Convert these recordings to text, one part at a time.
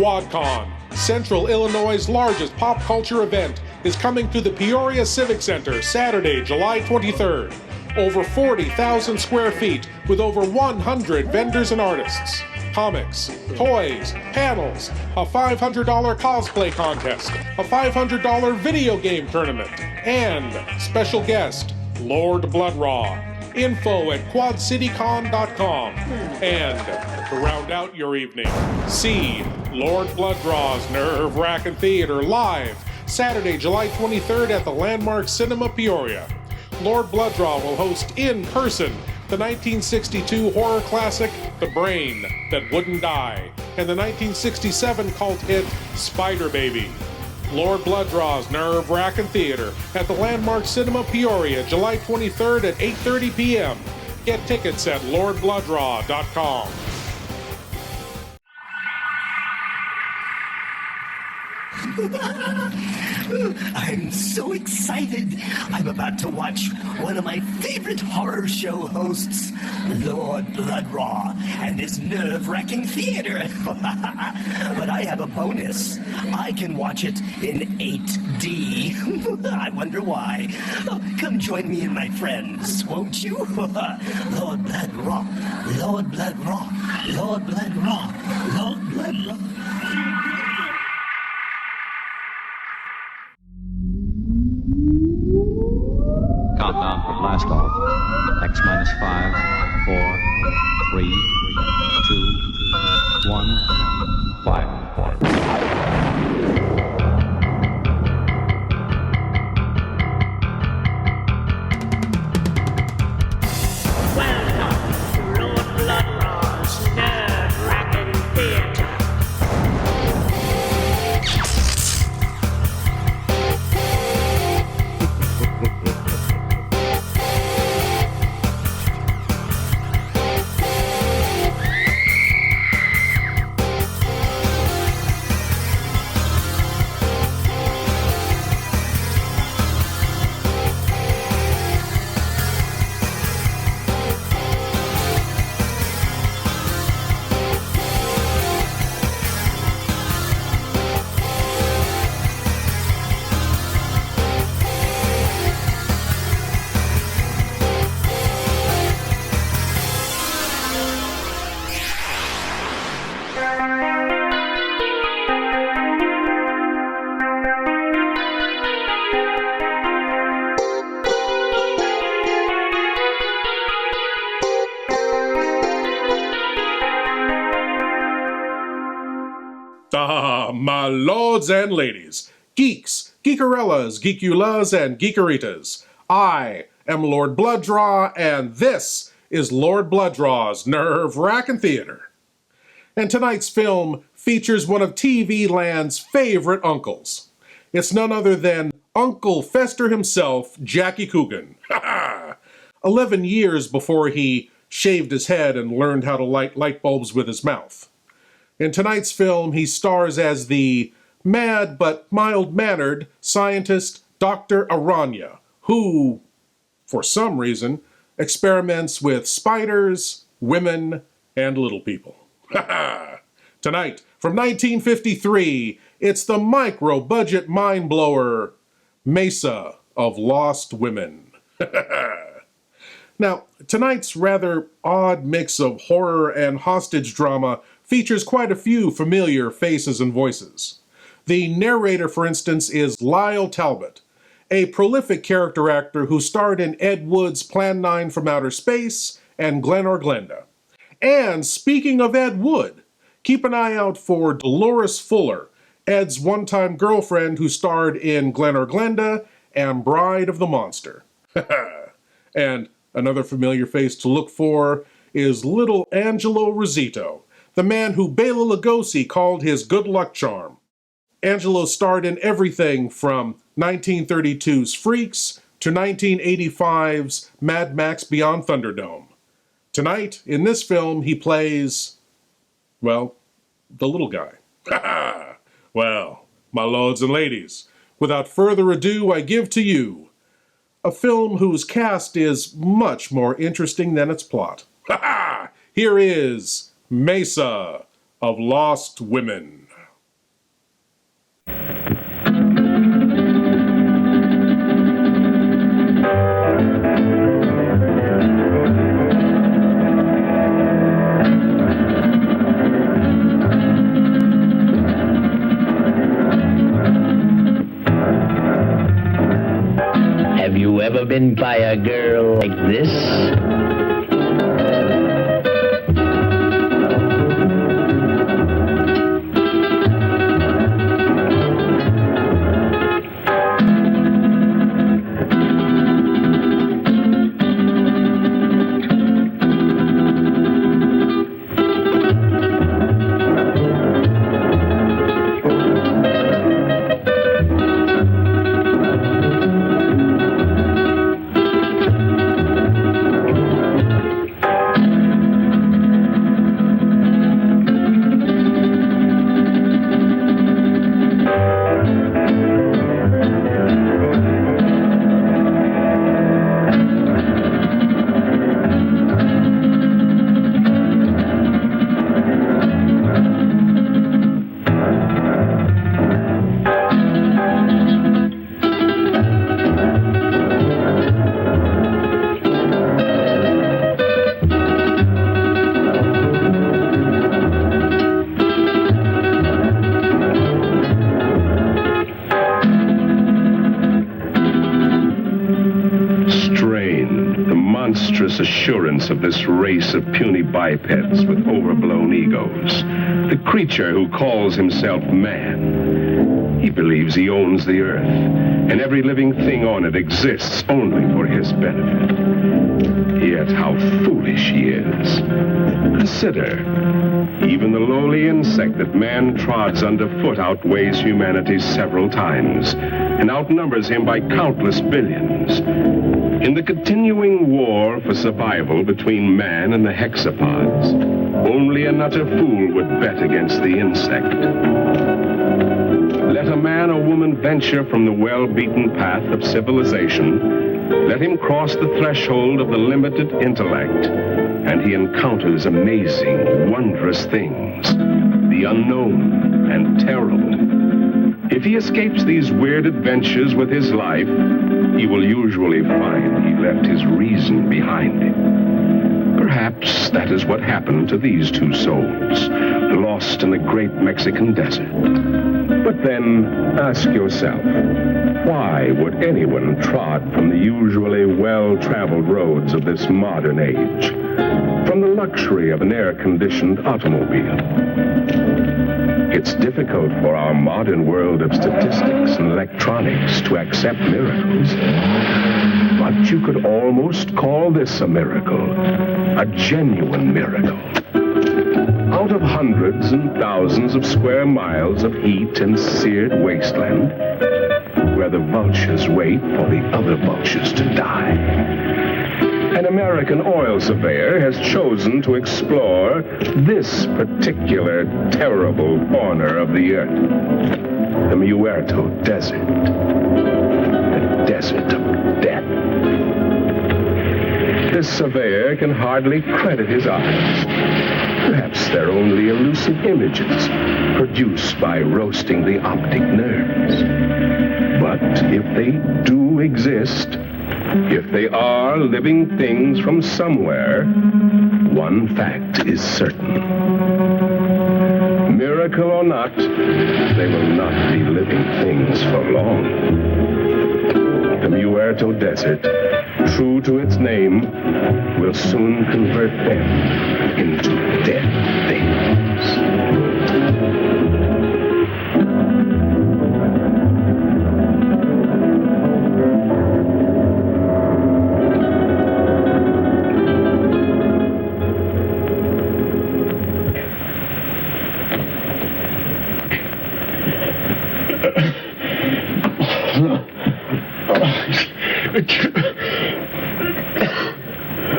QuadCon, Central Illinois' largest pop culture event, is coming to the Peoria Civic Center Saturday, July 23rd. Over 40,000 square feet with over 100 vendors and artists. Comics, toys, panels, a $500 cosplay contest, a $500 video game tournament, and special guest, Lord Blood-Rah. Info at quadcitycon.com. And to round out your evening, see Lord Blood-Rah's nerve-wracking theater live Saturday, July 23rd at the Landmark Cinema Peoria. Lord Blood-Rah will host in person the 1962 horror classic The Brain That Wouldn't Die and the 1967 cult hit Spider Baby. Lord Blood-Rah's nerve-wracking theater at the Landmark Cinema Peoria, July 23rd at 8:30 p.m. Get tickets at lordbloodrah.com. I'm so excited. I'm about to watch one of my favorite horror show hosts, Lord Blood-Rah, and his nerve-wracking theater. But I have a bonus. I can watch it in 8D. I wonder why. Come join me and my friends, won't you? Lord Blood-Rah, Lord Blood-Rah, Lord Blood-Rah, Lord Blood-Rah. Countdown for blast off. X minus 5, 4, 3, 2, 1, fire. Welcome to Lord Blood-Rah's nerve-wracking theater. My lords and ladies, geeks, geekarellas, geekulas, and geekeritas, I am Lord Blood-Rah, and this is Lord Blood-Rah's nerve-wracking theater. And tonight's film features one of TV land's favorite uncles. It's none other than Uncle Fester himself, Jackie Coogan. 11 years before he shaved his head and learned how to light light bulbs with his mouth. In tonight's film, he stars as the mad but mild-mannered scientist Dr. Aranya, who, for some reason, experiments with spiders, women, and little people. Tonight, from 1953, it's the micro-budget mind-blower Mesa of Lost Women. Now, tonight's rather odd mix of horror and hostage drama features quite a few familiar faces and voices. The narrator, for instance, is Lyle Talbot, a prolific character actor who starred in Ed Wood's Plan 9 from Outer Space and Glen or Glenda. And speaking of Ed Wood, keep an eye out for Dolores Fuller, Ed's one-time girlfriend who starred in Glen or Glenda and Bride of the Monster. And another familiar face to look for is little Angelo Rosito, the man who Bela Lugosi called his good luck charm. Angelo starred in everything from 1932's Freaks to 1985's Mad Max Beyond Thunderdome. Tonight, in this film, he plays, well, the little guy. Well, my lords and ladies, without further ado, I give to you a film whose cast is much more interesting than its plot. Here is Mesa of Lost Women. been by a girl like this? Assurance of this race of puny bipeds with overblown egos. The creature who calls himself man. He believes he owns the earth, and every living thing on it exists only for his benefit. Yet how foolish he is. Consider, even the lowly insect that man trods underfoot outweighs humanity several times, and outnumbers him by countless billions. In the continuing war for survival between man and the hexapods, only an utter fool would bet against the insect. Let a man or woman venture from the well-beaten path of civilization, let him cross the threshold of the limited intellect, and he encounters amazing, wondrous things, the unknown and terrible. If he escapes these weird adventures with his life, he will usually find he left his reason behind him. Perhaps that is what happened to these two souls, lost in the great Mexican desert. But then, ask yourself, why would anyone trod from the usually well-traveled roads of this modern age, from the luxury of an air-conditioned automobile? It's difficult for our modern world of statistics and electronics to accept miracles. But you could almost call this a miracle, a genuine miracle. Out of hundreds and thousands of square miles of heat and seared wasteland, where the vultures wait for the other vultures to die, an American oil surveyor has chosen to explore this particular terrible corner of the earth, the Muerto Desert, the desert of death. This surveyor can hardly credit his eyes. Perhaps they're only elusive images produced by roasting the optic nerves. But if they do exist, if they are living things from somewhere, one fact is certain. Miracle or not, they will not be living things for long. The Muerto Desert, true to its name, will soon convert them into dead things.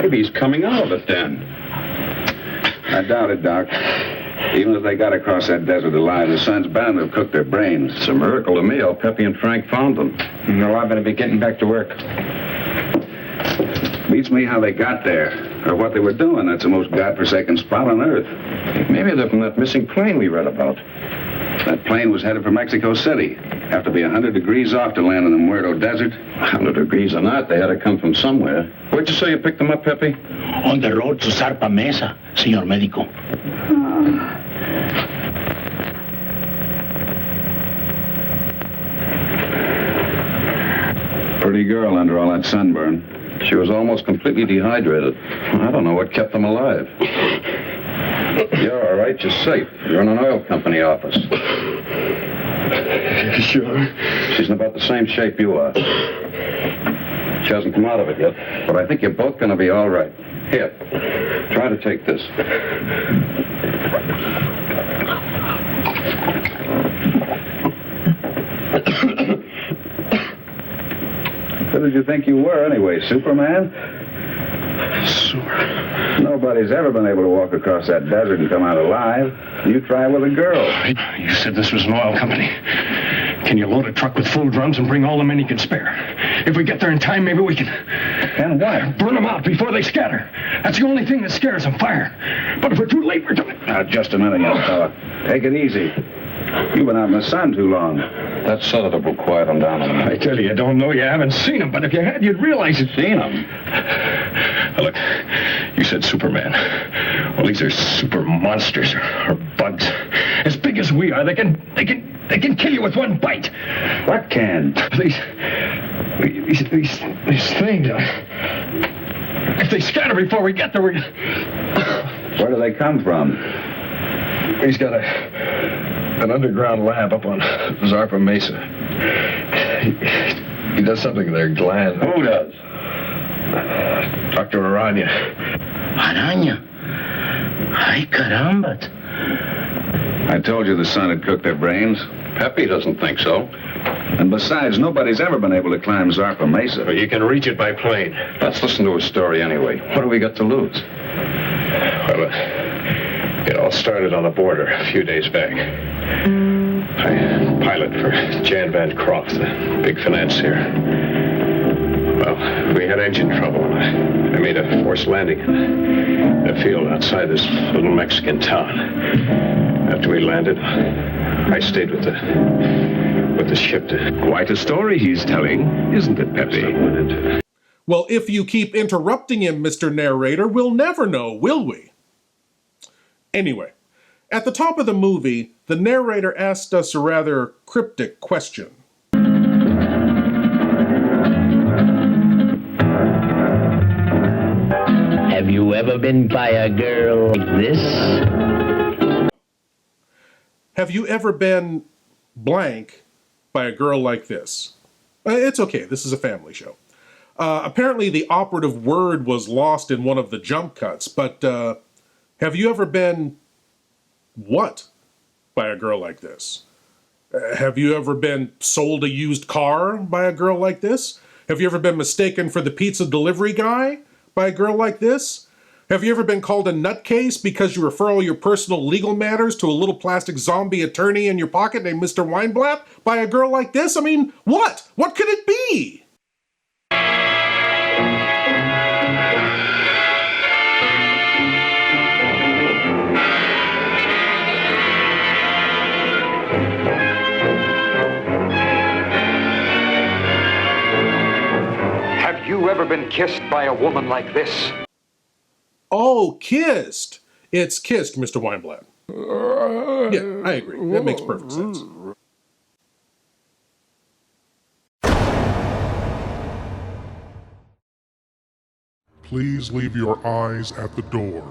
Maybe he's coming out of it then. I doubt it, Doc. Even if they got across that desert alive, the sun's bound to have cooked their brains. It's a miracle to me how Peppy and Frank found them. No, I better be getting back to work. Beats me how they got there, or what they were doing. That's the most godforsaken spot on Earth. Maybe they're from that missing plane we read about. That plane was headed for Mexico City. Have to be 100 degrees off to land in the Muerto Desert. 100 degrees or not, they had to come from somewhere. Where'd you say you picked them up, Peppy? On the road to Zarpa Mesa, Señor Médico. Pretty girl under all that sunburn. She was almost completely dehydrated. I don't know what kept them alive. You're all right. You're safe. You're in an oil company office. Sure. She's in about the same shape you are. She hasn't come out of it yet, but I think you're both going to be all right. Here, try to take this. Who did you think you were, anyway, Superman? Nobody's ever been able to walk across that desert and come out alive. You try with a girl. You said this was an oil company. Can you load a truck with full drums and bring all the men you can spare? If we get there in time, maybe we can... And what? Burn them out before they scatter. That's the only thing that scares them, fire. But if we're too late, we're too... Now, just a minute, young fella. Take it easy. You've been out in the sun too long. That sedative will quiet them down a minute. I tell you, I don't know you haven't seen him, but if you had, you'd realize it. Seen him? Look, you said Superman. Well, these are super monsters or bugs. As big as we are, they can kill you with one bite. What can? These things. If they scatter before we get there, we... Where do they come from? He's got an underground lab up on Zarpa Mesa. He does something there, Glenn. Who does? Dr. Aranya. Aranya? Ay, caramba. I told you the sun had cooked their brains. Pepe doesn't think so. And besides, nobody's ever been able to climb Zarpa Mesa. Well, you can reach it by plane. Let's listen to his story anyway. What do we got to lose? Well, it all started on the border a few days back. I pilot for Jan Van Croft, the big financier. Well, we had engine trouble. I made a forced landing in a field outside this little Mexican town. After we landed, I stayed with the ship to... Quite a story he's telling, isn't it, Pepe? Well, if you keep interrupting him, Mr. Narrator, we'll never know, will we? Anyway, at the top of the movie, the narrator asked us a rather cryptic question. Have you ever been by a girl like this? Have you ever been blank by a girl like this? It's okay, this is a family show. Apparently the operative word was lost in one of the jump cuts, but have you ever been what by a girl like this? Have you ever been sold a used car by a girl like this? Have you ever been mistaken for the pizza delivery guy by a girl like this? Have you ever been called a nutcase because you refer all your personal legal matters to a little plastic zombie attorney in your pocket named Mr. Weinblatt by a girl like this? I mean, what? What could it be? Have you ever been kissed by a woman like this? Oh, kissed. It's kissed, Mr. Weinblatt. Yeah, I agree. That makes perfect sense. Please leave your eyes at the door.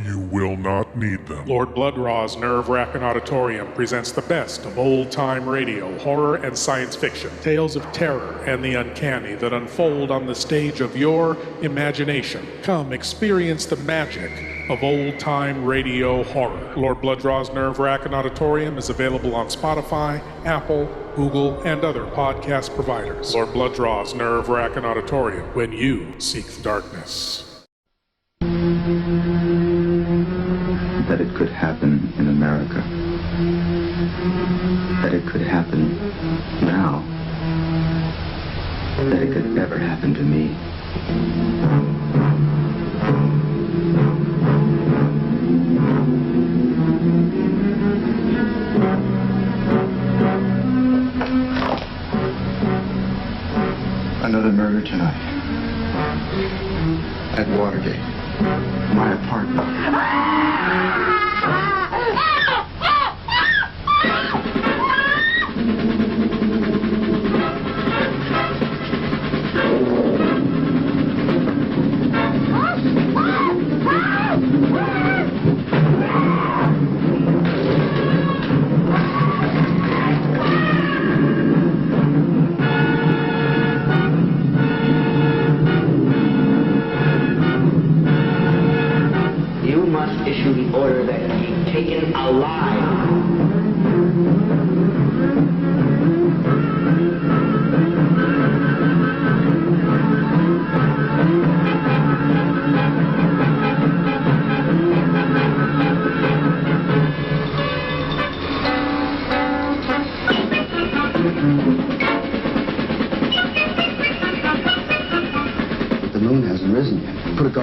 You will not need them. Lord Blood-Rah's Nerve-Wrackin Auditorium presents the best of old-time radio, horror, and science fiction. Tales of terror and the uncanny that unfold on the stage of your imagination. Come experience the magic of old-time radio horror. Lord Blood-Rah's Nerve-Wrackin Auditorium is available on Spotify, Apple, Google, and other podcast providers. Lord Blood-Rah's Nerve-Wrackin Auditorium, when you seek the darkness. That it could happen in America. That it could happen now. That it could ever happen to me. Another murder tonight. At Watergate. My apartment.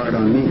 hard on me.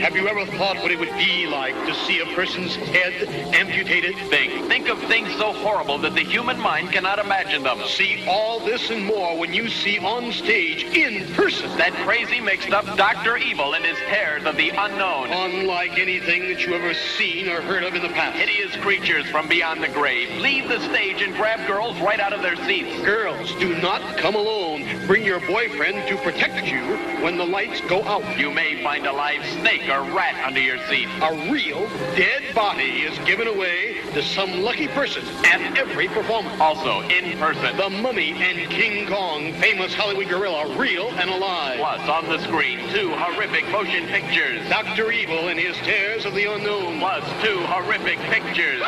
Have you ever thought what it would be like to see a person's head amputated? Think of things so horrible that the human mind cannot imagine them. See all this and more when you see on stage, in person, that crazy mixed up Dr. Evil and his terrors of the unknown. Unlike anything that you ever seen or heard of in the past. Hideous creatures from beyond the grave. Leave the stage and grab girls right out of their seats. Girls, do not come alone. Bring your boyfriend to protect you when the lights go out. You may find a live snake or rat under your seat. A real dead body is given away to some lucky person at every performance. Also, in person. The Mummy and King Kong, famous Hollywood gorilla, real and alive. Plus, on the screen, 2 horrific motion pictures. Dr. Evil and his terrors of the unknown. Plus 2 horrific pictures.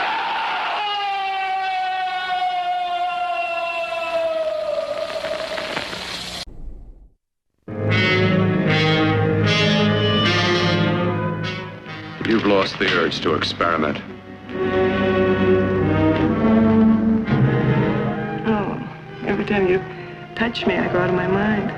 You've lost the urge to experiment. Oh, every time you touch me, I go out of my mind.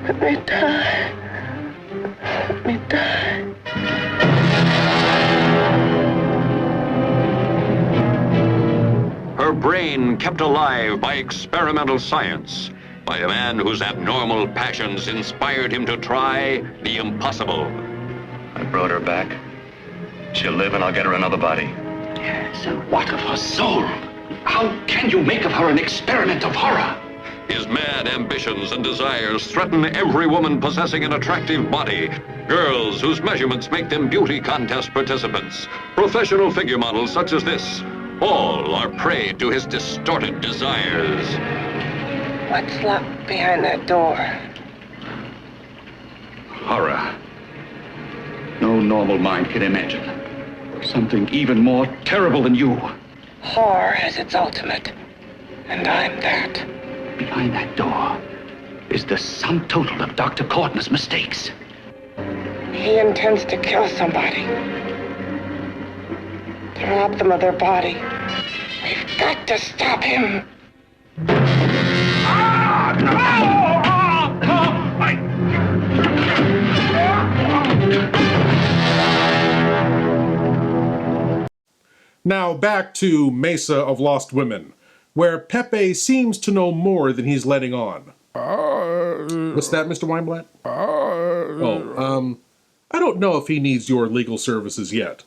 Let me die. Let me die. Her brain kept alive by experimental science, by a man whose abnormal passions inspired him to try the impossible. I brought her back. She'll live and I'll get her another body. Yes, and what of her soul? How can you make of her an experiment of horror? His mad ambitions and desires threaten every woman possessing an attractive body. Girls whose measurements make them beauty contest participants. Professional figure models such as this. All are prey to his distorted desires. What's locked behind that door? Horror. No normal mind can imagine. Something even more terrible than you. Horror has its ultimate, and I'm that. Behind that door is the sum total of Dr. Courtney's mistakes. He intends to kill somebody. To rob them of their body. We've got to stop him. Now back to Mesa of Lost Women, where Pepe seems to know more than he's letting on. What's that, Mr. Weinblatt? I don't know if he needs your legal services yet.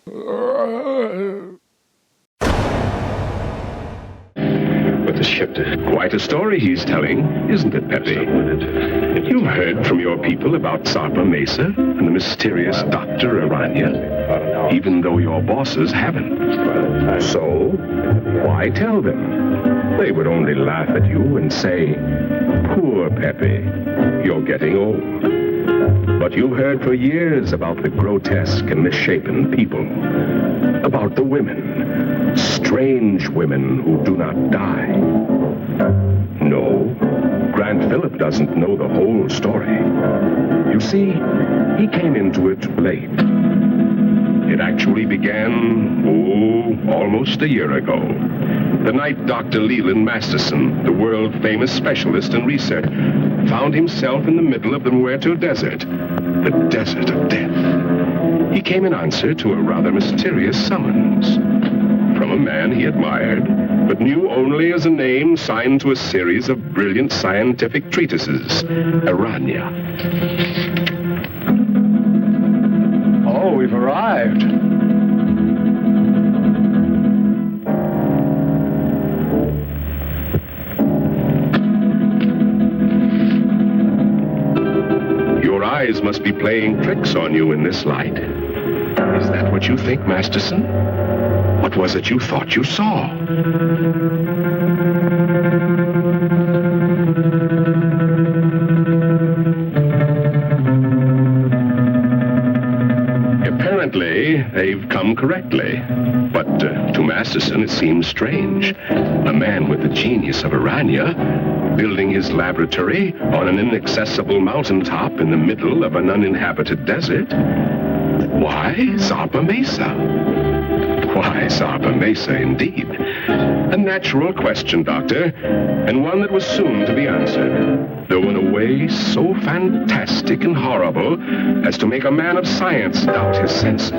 But the ship quite a story he's telling, isn't it, Pepe? You've heard from your people about Sarpa Mesa and the mysterious Dr. Aranya, even though your bosses haven't. So, why tell them? They would only laugh at you and say, "Poor Pepe, you're getting old." But you've heard for years about the grotesque and misshapen people, about the women, strange women who do not die. No, Grant Phillip doesn't know the whole story. You see, he came into it late. It actually began, almost a year ago. The night Dr. Leland Masterson, the world-famous specialist in research, found himself in the middle of the Muerto Desert, the desert of death. He came in answer to a rather mysterious summons from a man he admired but knew only as a name signed to a series of brilliant scientific treatises, Aranya. Oh, we've arrived. Your eyes must be playing tricks on you in this light. Is that what you think, Masterson? What was it you thought you saw? Apparently, they've come correctly. But to Masterson, it seems strange. A man with the genius of Aranya, building his laboratory on an inaccessible mountaintop in the middle of an uninhabited desert. Why Zarpa Mesa? Why Zarpa Mesa, indeed? A natural question, Doctor, and one that was soon to be answered, though in a way so fantastic and horrible as to make a man of science doubt his senses.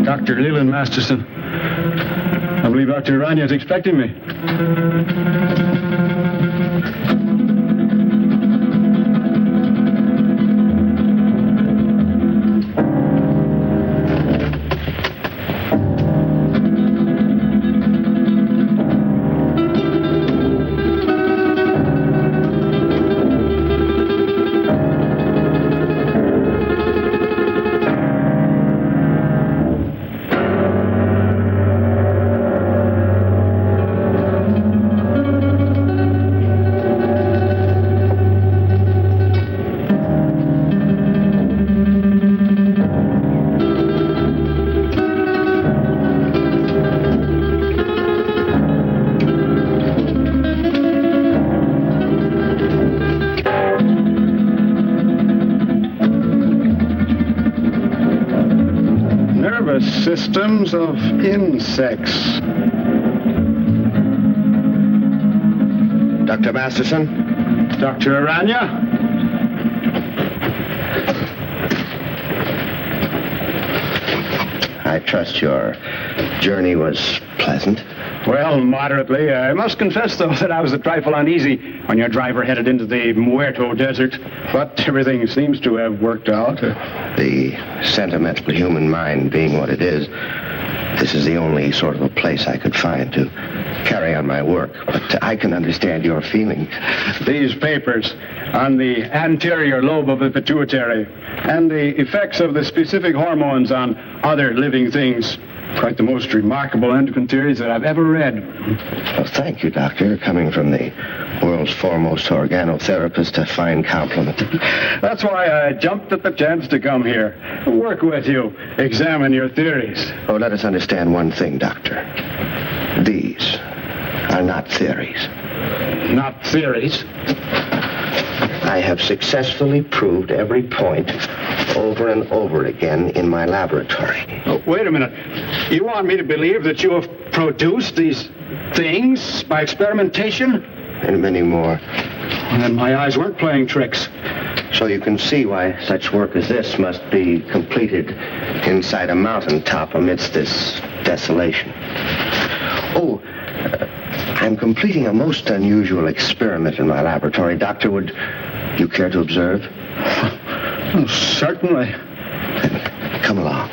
Dr. Leland Masterson. I believe Dr. Aranya is expecting me. Systems of insects. Dr. Masterson? Dr. Aranya? I trust your journey was pleasant. Well, moderately. I must confess, though, that I was a trifle uneasy when your driver headed into the Muerto Desert. But everything seems to have worked out. The sentimental human mind being what it is, this is the only sort of a place I could find to carry on my work. But I can understand your feeling. These papers on the anterior lobe of the pituitary and the effects of the specific hormones on other living things. Quite the most remarkable endocrine theories that I've ever read. Well, thank you, Doctor. Coming from the world's foremost organotherapist, a fine compliment. That's why I jumped at the chance to come here. Work with you. Examine your theories. Oh, let us understand one thing, Doctor. These are not theories. Not theories? I have successfully proved every point over and over again in my laboratory. Oh, wait a minute. You want me to believe that you have produced these things by experimentation? And many more. And then my eyes weren't playing tricks. So you can see why such work as this must be completed inside a mountaintop amidst this desolation. Oh, I'm completing a most unusual experiment in my laboratory. Doctor, would you care to observe? Oh, certainly. Come along.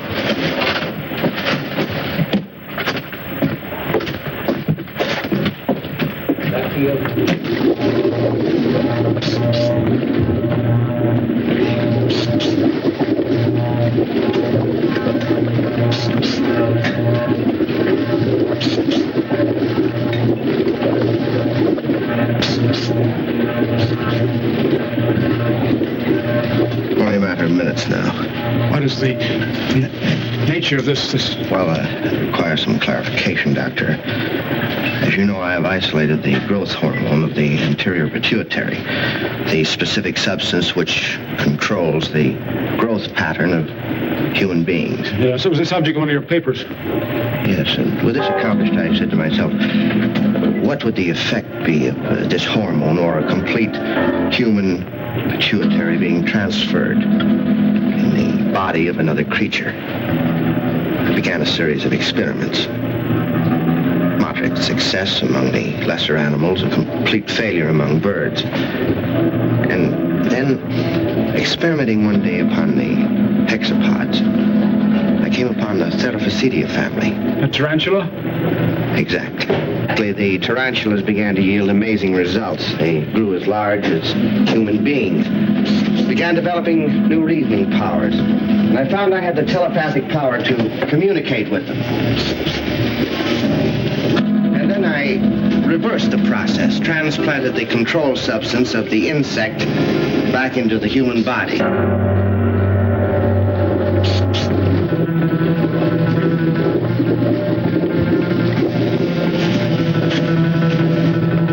Only a matter of minutes now. What is the nature of this? Well, it requires some clarification, Doctor. As you know, I have isolated the growth hormone of the anterior pituitary, the specific substance which controls the growth pattern of human beings. Yes, it was the subject of one of your papers. Yes, and with this accomplished, I said to myself, what would the effect be of this hormone or a complete human pituitary being transferred in the body of another creature? I began a series of experiments. Moderate success among the lesser animals, a complete failure among birds. And then, experimenting one day upon the hexapods, I came upon the Theraphosidia family. A tarantula? Exactly. The tarantulas began to yield amazing results. They grew as large as human beings, began developing new reasoning powers, and I found I had the telepathic power to communicate with them. And then I reversed the process, transplanted the control substance of the insect back into the human body.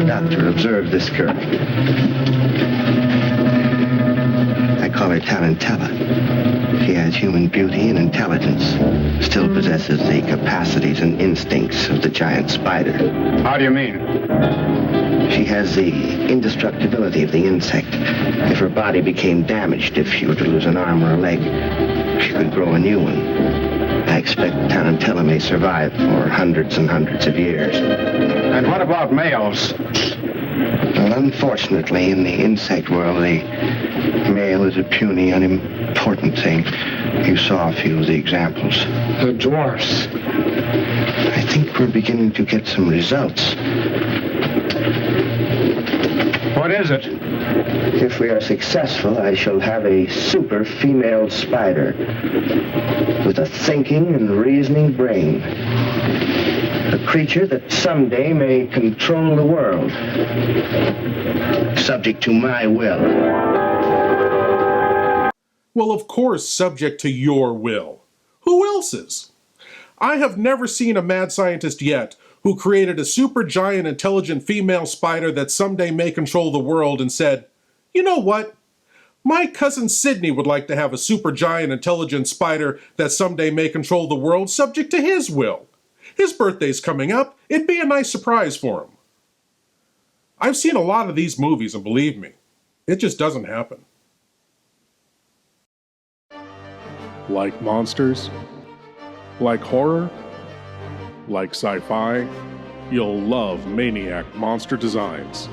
Doctor, observe this girl. I call her Tarantella. She has human beauty and intelligence, still possesses the capacities and instincts of the giant spider. How do you mean? She has the indestructibility of the insect. If her body became damaged, if she were to lose an arm or a leg, she could grow a new one. I expect Tarantella may survive for hundreds and hundreds of years. And what about males? Well, unfortunately, in the insect world, the male is a puny, unimportant thing. You saw a few of the examples. The dwarfs. I think we're beginning to get some results. What is it? If we are successful, I shall have a super female spider with a thinking and reasoning brain. A creature that someday may control the world, subject to my will. Well, of course, subject to your will. Who else's? I have never seen a mad scientist yet who created a supergiant intelligent female spider that someday may control the world and said, you know what? My cousin Sidney would like to have a supergiant intelligent spider that someday may control the world subject to his will. His birthday's coming up. It'd be a nice surprise for him. I've seen a lot of these movies, and believe me, it just doesn't happen. Like monsters? Like horror? Like sci-fi? You'll love Maniac Monster Designs.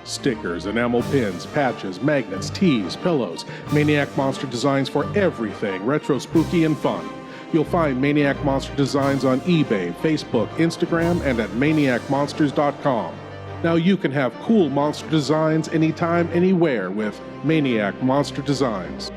Stickers, enamel pins, patches, magnets, tees, pillows. Maniac Monster Designs for everything retro, spooky, and fun. You'll find Maniac Monster Designs on eBay, Facebook, Instagram, and at maniacmonsters.com. Now you can have cool monster designs anytime, anywhere with Maniac Monster Designs.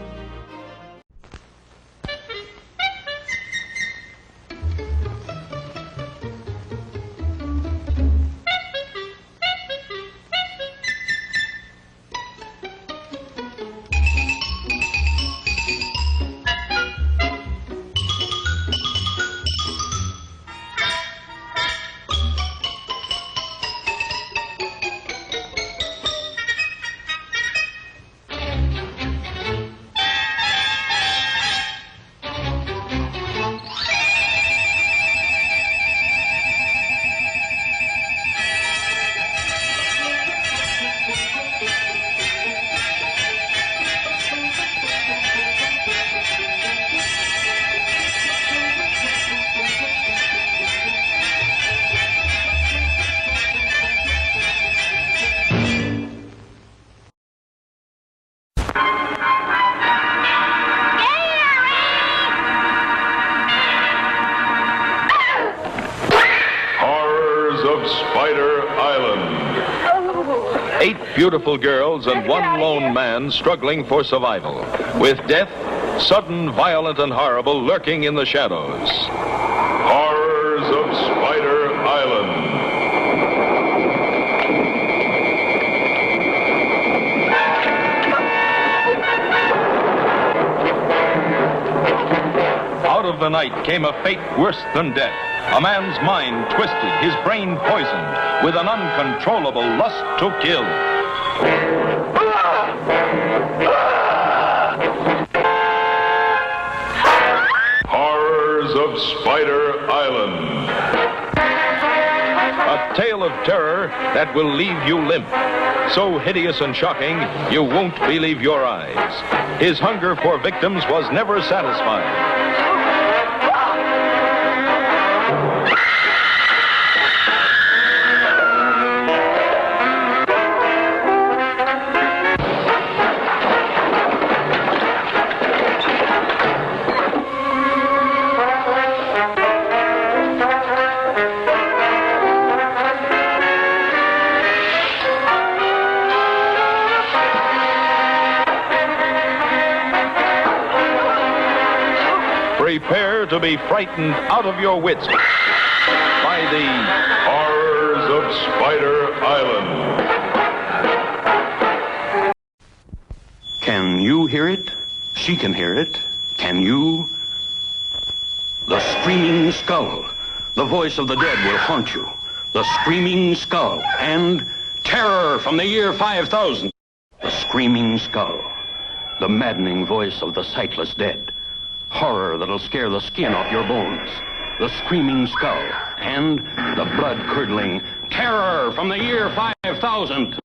beautiful girls and one lone man struggling for survival, with death, sudden, violent, and horrible, lurking in the shadows. Horrors of Spider Island. Out of the night came a fate worse than death. A man's mind twisted, his brain poisoned, with an uncontrollable lust to kill. Horrors of Spider Island. A tale of terror that will leave you limp. So hideous and shocking, you won't believe your eyes. His hunger for victims was never satisfied. Prepare to be frightened out of your wits by the Horrors of Spider Island. Can you hear it? She can hear it. Can you? The screaming skull. The voice of the dead will haunt you. The screaming skull. And terror from the year 5000. The screaming skull. The maddening voice of the sightless dead. Horror that'll scare the skin off your bones. The screaming skull. And the blood-curdling terror from the year 5000.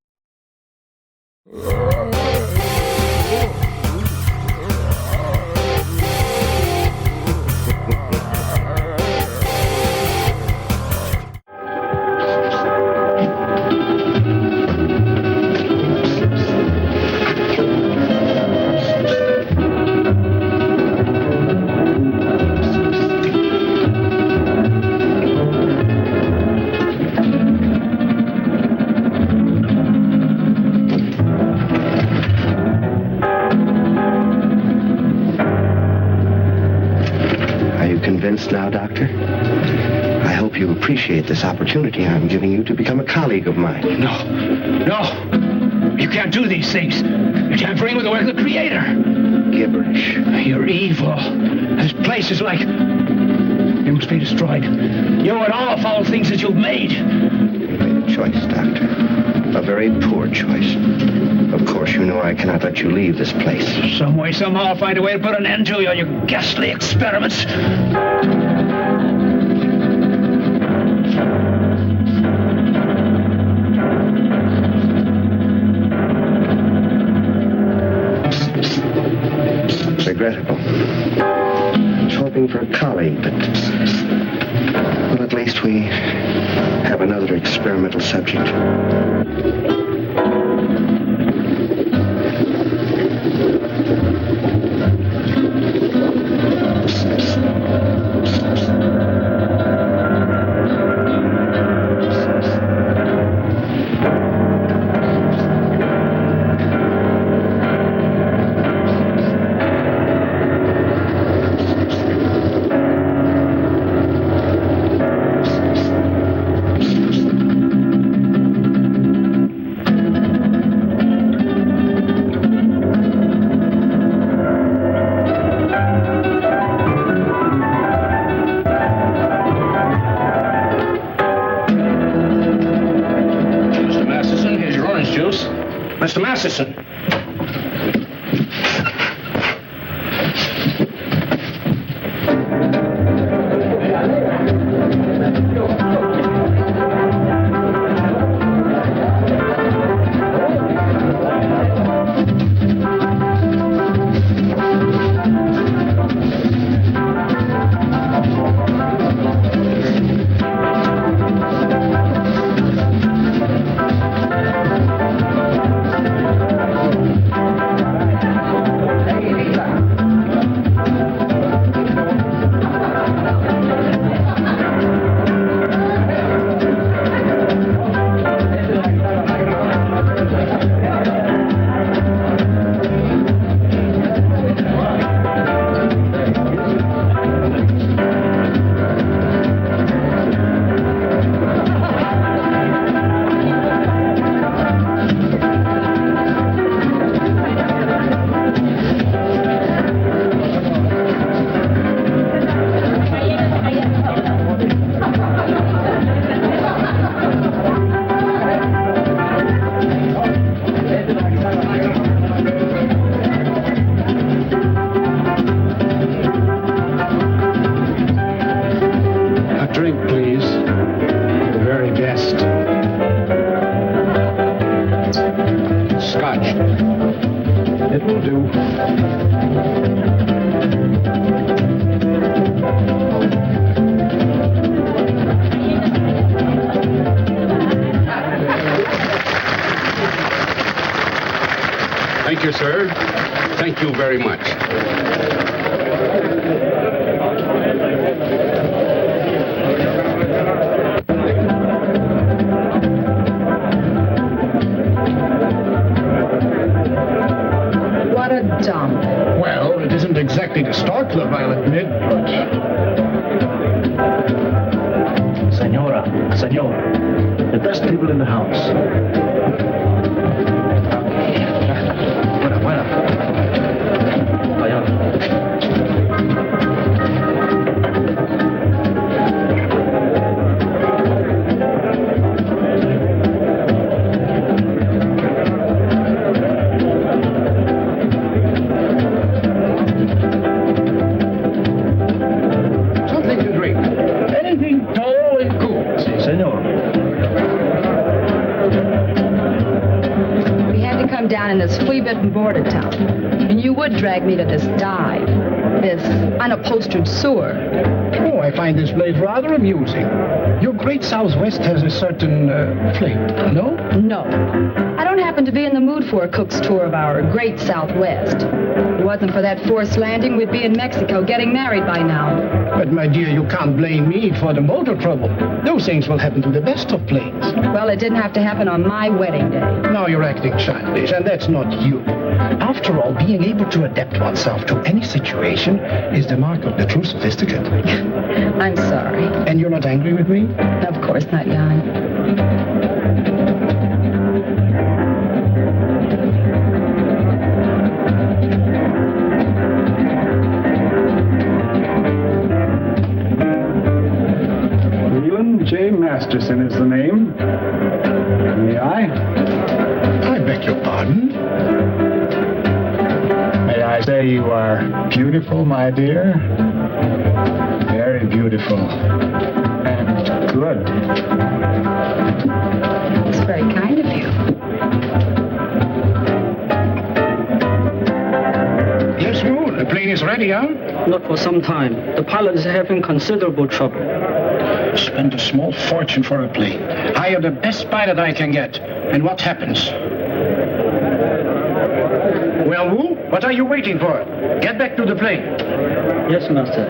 Now, Doctor? I hope you appreciate this opportunity I'm giving you to become a colleague of mine. No. You can't do these things. You're tampering with the work of the Creator. Gibberish. You're evil. This place is like... It must be destroyed. You and all the foul things that you've made. You made a choice, Doctor. A very poor choice. Of course, you know I cannot let you leave this place. Some way, somehow, I'll find a way to put an end to your ghastly experiments. Regrettable. I was hoping for a colleague, but... Well, at least we have another experimental subject. Mr. Masterson. sir. Thank you very much. What a dump. Well, it isn't exactly the Star Club, I'll admit, but... Senora, the best people in the house. Buena. Vaya. Something to drink. Anything tall and cool. Si, senor. We had to come down in this flea-bitten border town. And you would drag me to this dive. This unupholstered sewer. Oh, I find this place rather amusing. Your Great Southwest has a certain flavor, no? No. I don't happen to be in the mood for a cook's tour of our Great Southwest. If it wasn't for that forced landing, we'd be in Mexico getting married by now. But, my dear, you can't blame me for the motor trouble. Those things will happen to the best of planes. Well, it didn't have to happen on my wedding day. Now you're acting childish, and that's not you. After all, being able to adapt oneself to any situation is the mark of the true sophisticate. I'm sorry. And you're not angry with me? Of course not, Jan. Leland J. Masterson is the name. May I? I beg your pardon? May I say you are beautiful, my dear? Very beautiful. And good. It's very kind of you. Yes, Lou, the plane is ready, huh? Not for some time. The pilot is having considerable trouble. Spend a small fortune for a plane. Hire the best pilot I can get. And what happens? Well, Wu, what are you waiting for? Get back to the plane. Yes, master.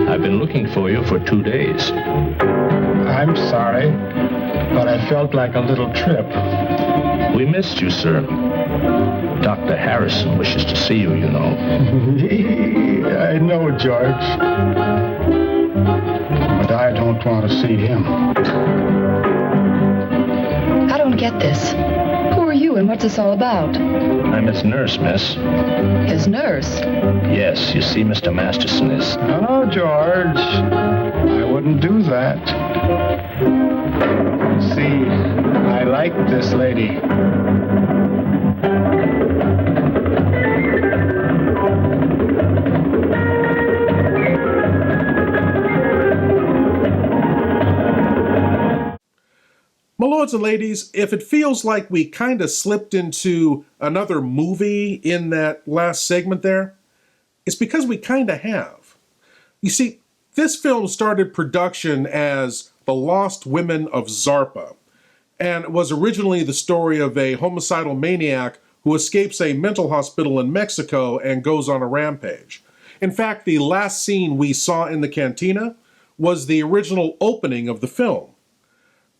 I've been looking for you for 2 days. I'm sorry, but I felt like a little trip. We missed you, sir. Dr. Harrison wishes to see you, you know. I know, George. But I don't want to see him. I don't get this. Who are you and what's this all about? I'm his nurse, miss. His nurse? Yes, you see, Mr. Masterson is... No, George. I wouldn't do that. See, I like this lady. My lords and ladies, if it feels like we kind of slipped into another movie in that last segment there, it's because we kind of have. You see, this film started production as The Lost Women of Zarpa, and it was originally the story of a homicidal maniac who escapes a mental hospital in Mexico and goes on a rampage. In fact, the last scene we saw in the cantina was the original opening of the film.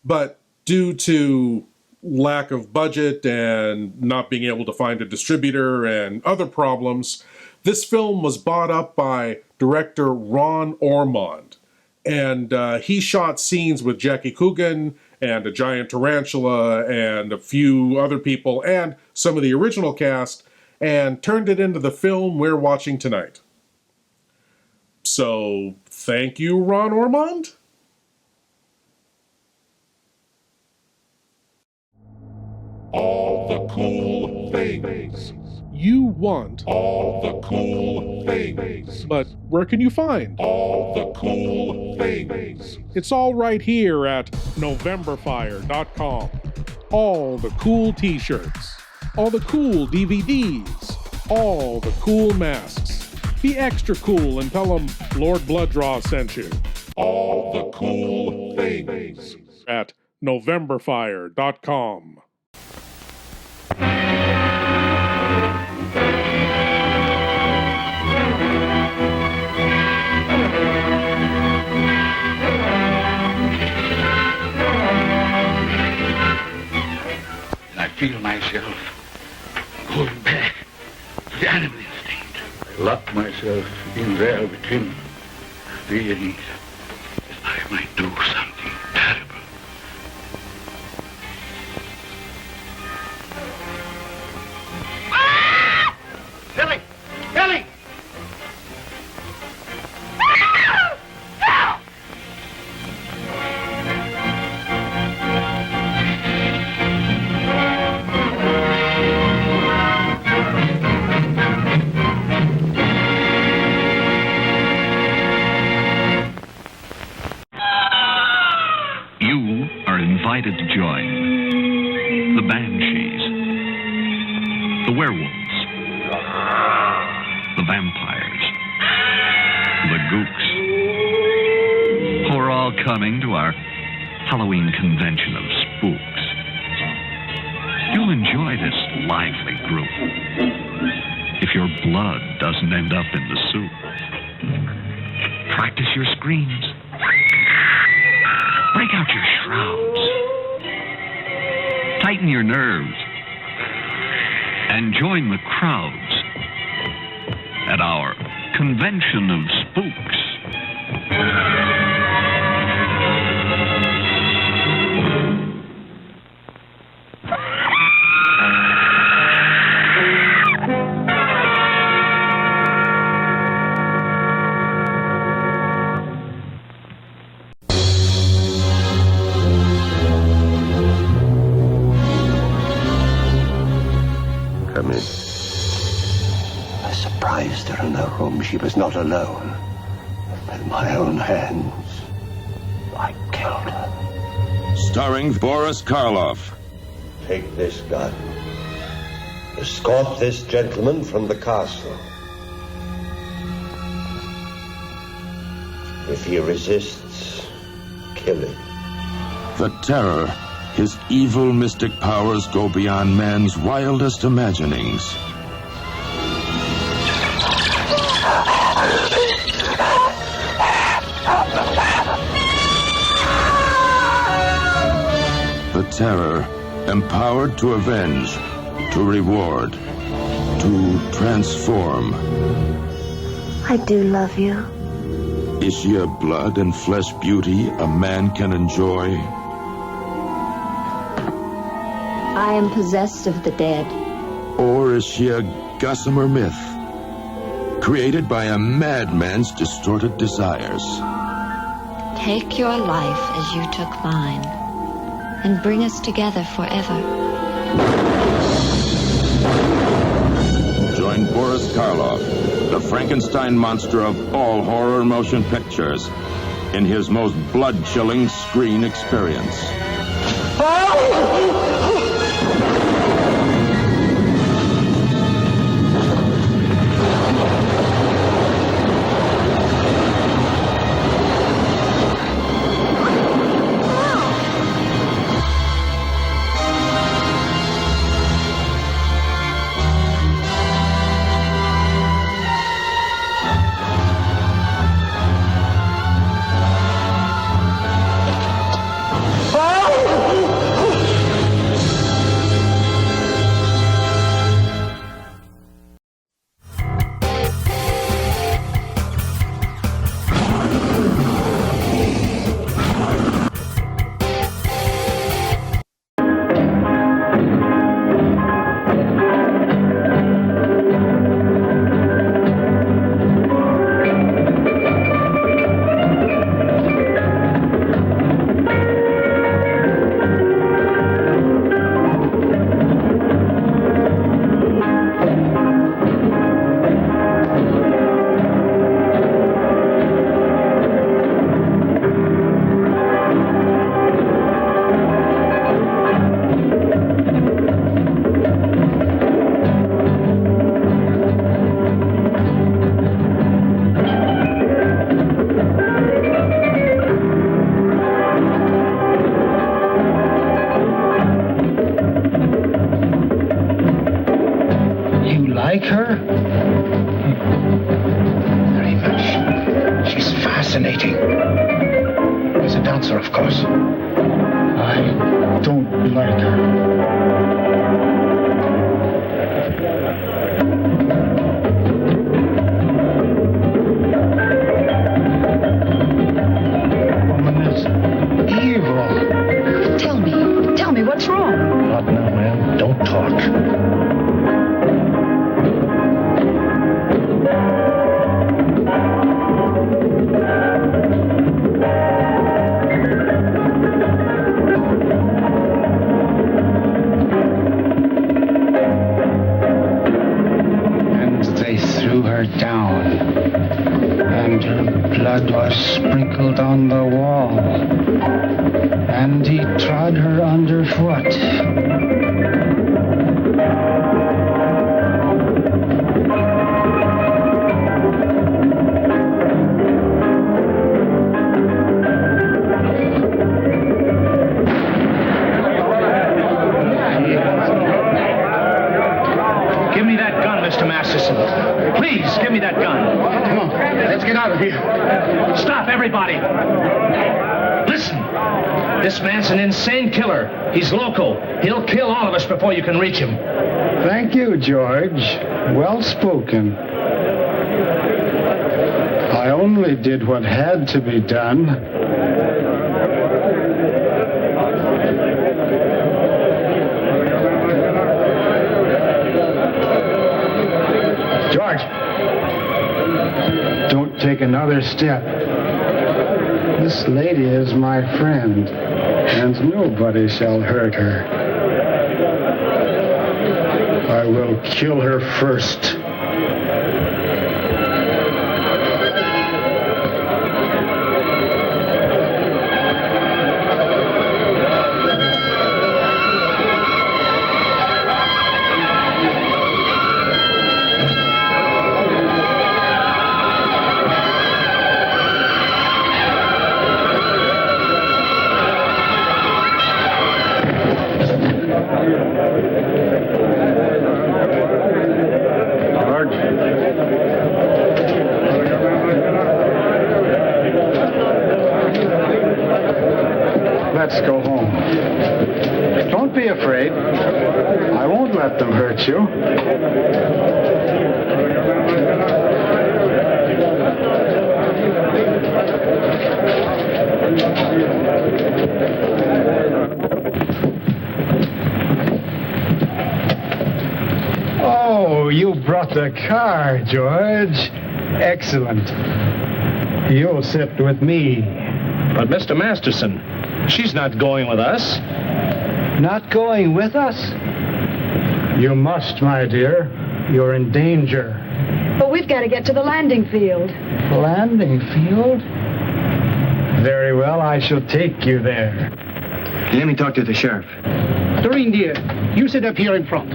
But due to lack of budget and not being able to find a distributor and other problems, this film was bought up by director Ron Ormond. And he shot scenes with Jackie Coogan and a giant tarantula and a few other people and some of the original cast and turned it into the film we're watching tonight. So, thank you, Ron Ormond? All the cool things. You want all the cool things. But where can you find all the cool things? It's all right here at NovemberFire.com. All the cool t-shirts, all the cool DVDs, all the cool masks. Be extra cool and tell them Lord Blood-Rah sent you. All the cool things at NovemberFire.com. I feel myself going back to the animal instinct. I lock myself in there with him, fearing that I might do something terrible. Billy! Billy! You are invited to join the Banshees, the werewolves, the vampires, the gooks, who are all coming to our Halloween convention of spooks. You'll enjoy this lively group if your blood doesn't end up in the soup. Practice your screams. Break out your shrouds. Tighten your nerves. And join the crowds at our convention of spooks. Come in. I surprised her in her room. She was not alone. With my own hands, I killed her. Starring Boris Karloff. Take this gun. Escort this gentleman from the castle. If he resists, kill him. The Terror. His evil mystic powers go beyond man's wildest imaginings. terror, empowered to avenge, to reward, to transform. I do love you. Is she a blood and flesh beauty a man can enjoy? I am possessed of the dead. Or is she a gossamer myth, created by a madman's distorted desires? Take your life as you took mine, and bring us together forever. Join Boris Karloff, the Frankenstein monster of all horror motion pictures, in his most blood-chilling screen experience. Like her? Very much. She's fascinating. As a dancer, of course. I don't like her. Woman is evil. Tell me what's wrong? Not now, ma'am. Don't talk. Down, and her blood was sprinkled on the wall, and he trod her underfoot. Give me that gun, Mr. Masterson. Please, give me that gun. Come on, let's get out of here. Stop, everybody. Listen. This man's an insane killer. He's local. He'll kill all of us before you can reach him. Thank you, George. Well spoken. I only did what had to be done. George, don't take another step. This lady is my friend, and nobody shall hurt her. I will kill her first. Let's go home. be afraid. I won't let them hurt you. Oh, you brought the car, George. Excellent. You'll sit with me. But, Mr. Masterson, she's not going with us. Not going with us? You must, my dear. You're in danger. But we've got to get to the landing field. Landing field? Very well, I shall take you there. Let me talk to the sheriff. Doreen, dear, you sit up here in front.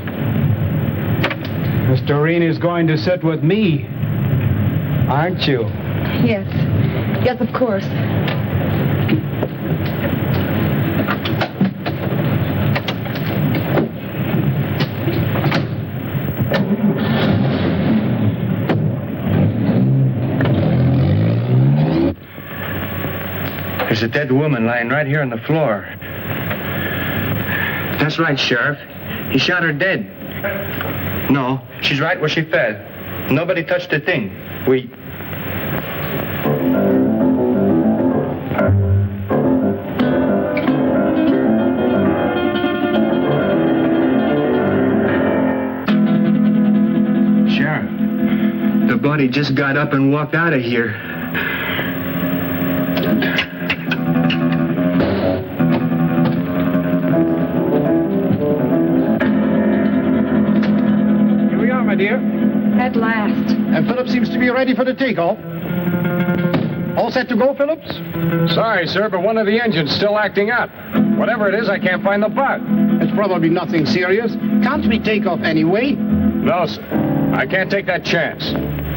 Miss Doreen is going to sit with me, aren't you? Yes. Yes, of course. There's a dead woman lying right here on the floor. That's right, Sheriff. He shot her dead. No, she's right where she fell. Nobody touched a thing. Sheriff, the body just got up and walked out of here. Dear. At last. And Phillips seems to be ready for the takeoff. All set to go, Phillips? Sorry, sir, but one of the engines still acting up. Whatever it is, I can't find the bug. It's probably nothing serious. Can't we take off anyway? No, sir. I can't take that chance.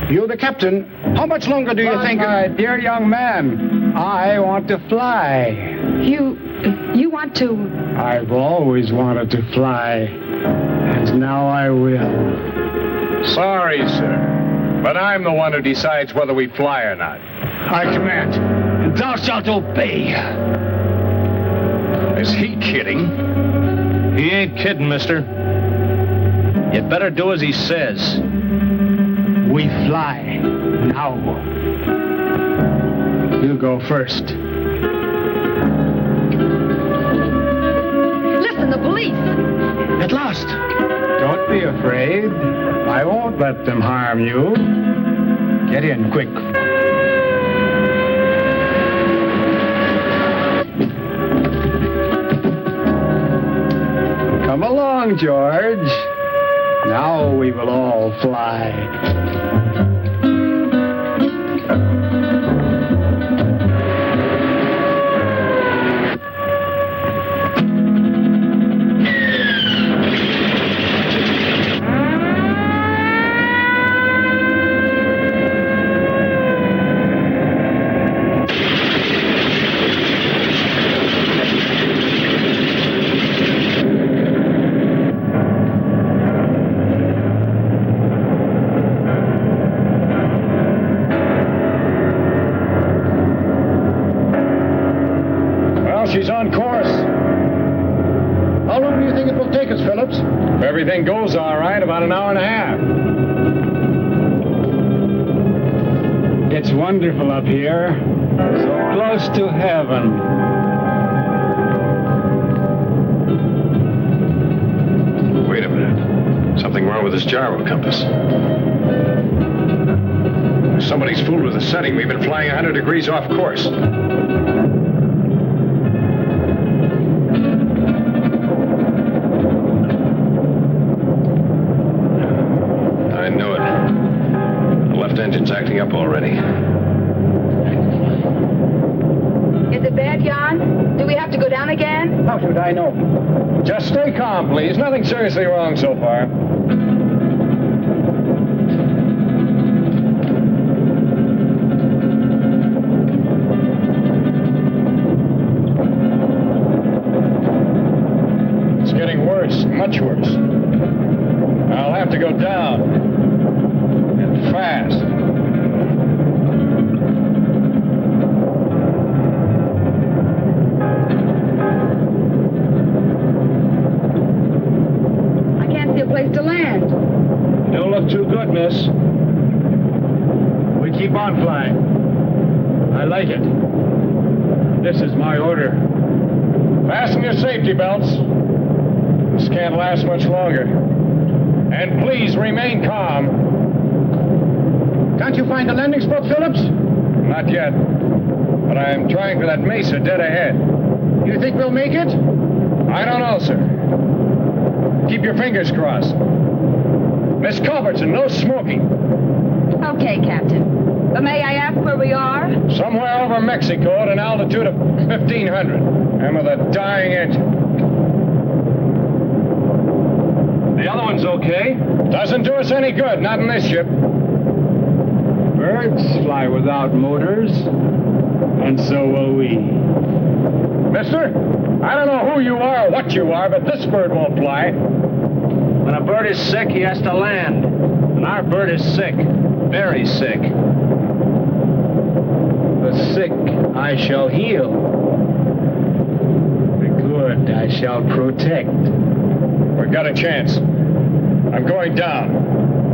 You're the captain. How much longer do you think... My dear young man, I want to fly. You want to... I've always wanted to fly. And now I will. Sorry, sir, but I'm the one who decides whether we fly or not. I command, and thou shalt obey. Is he kidding? He ain't kidding, mister. You'd better do as he says. We fly now. You go first. Listen, the police! At last! Don't be afraid. I won't let them harm you. Get in, quick. Come along, George. Now we will all fly. She's on course. How long do you think it will take us, Phillips? If everything goes all right, about an hour and a half. It's wonderful up here. So close to heaven. Wait a minute. Something wrong with this gyro compass. Somebody's fooled with the setting. We've been flying 100 degrees off course. Engine's acting up already. Is it bad, Jan? Do we have to go down again? How should I know? Just stay calm, please. Nothing seriously wrong so far. It's getting worse, much worse. I'll have to go down. And fast. on, Fly. I like it. This is my order. Fasten your safety belts. This can't last much longer. And please remain calm. Can't you find the landing spot, Phillips? Not yet. But I am trying for that Mesa dead ahead. You think we'll make it? I don't know, sir. Keep your fingers crossed. Miss Culbertson, no smoking. Okay, Captain. But may I ask where we are? Somewhere over Mexico at an altitude of 1,500. And with a dying engine. The other one's okay. Doesn't do us any good, not in this ship. Birds fly without motors, and so will we. Mister, I don't know who you are or what you are, but this bird won't fly. When a bird is sick, he has to land. And our bird is sick, very sick. The sick I shall heal. The good I shall protect. We've got a chance. I'm going down.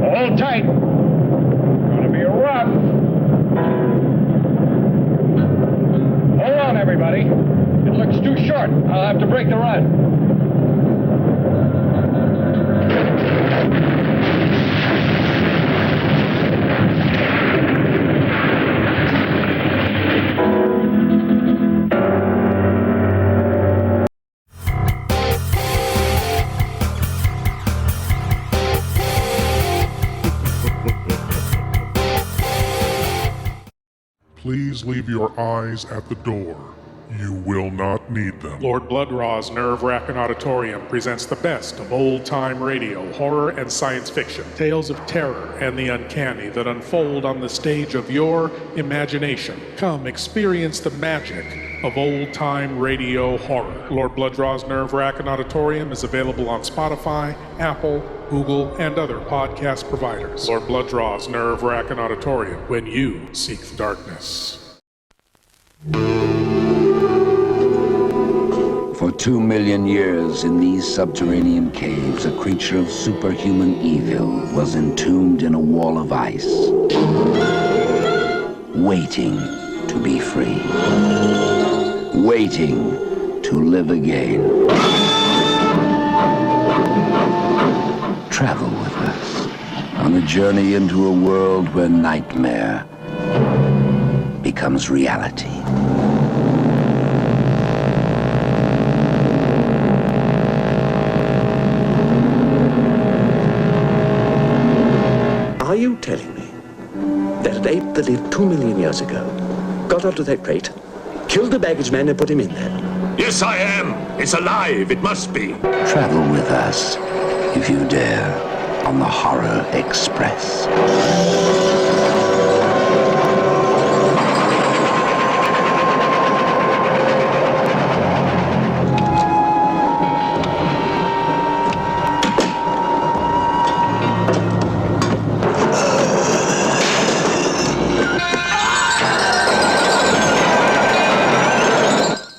Hold tight. Gonna be rough. Hold on, everybody. It looks too short. I'll have to break the run. Please leave your eyes at the door. You will not need them. Lord Blood-Rah's Nerve-Wrackin' Auditorium presents the best of old-time radio, horror, and science fiction. Tales of terror and the uncanny that unfold on the stage of your imagination. Come experience the magic of old-time radio horror. Lord Blood-Rah's Nerve-Wrackin' Auditorium is available on Spotify, Apple, Google, and other podcast providers. Lord Blood-Rah's Nerve-Wrackin' Auditorium, when you seek the darkness. For 2 million years in these subterranean caves, a creature of superhuman evil was entombed in a wall of ice, waiting to be free, waiting to live again. Travel with us on a journey into a world where nightmare becomes reality. Are you telling me that an ape that lived 2 million years ago got onto that crate, killed the baggage man and put him in there? Yes, I am. It's alive. It must be. Travel with us, if you dare, on the Horror Express.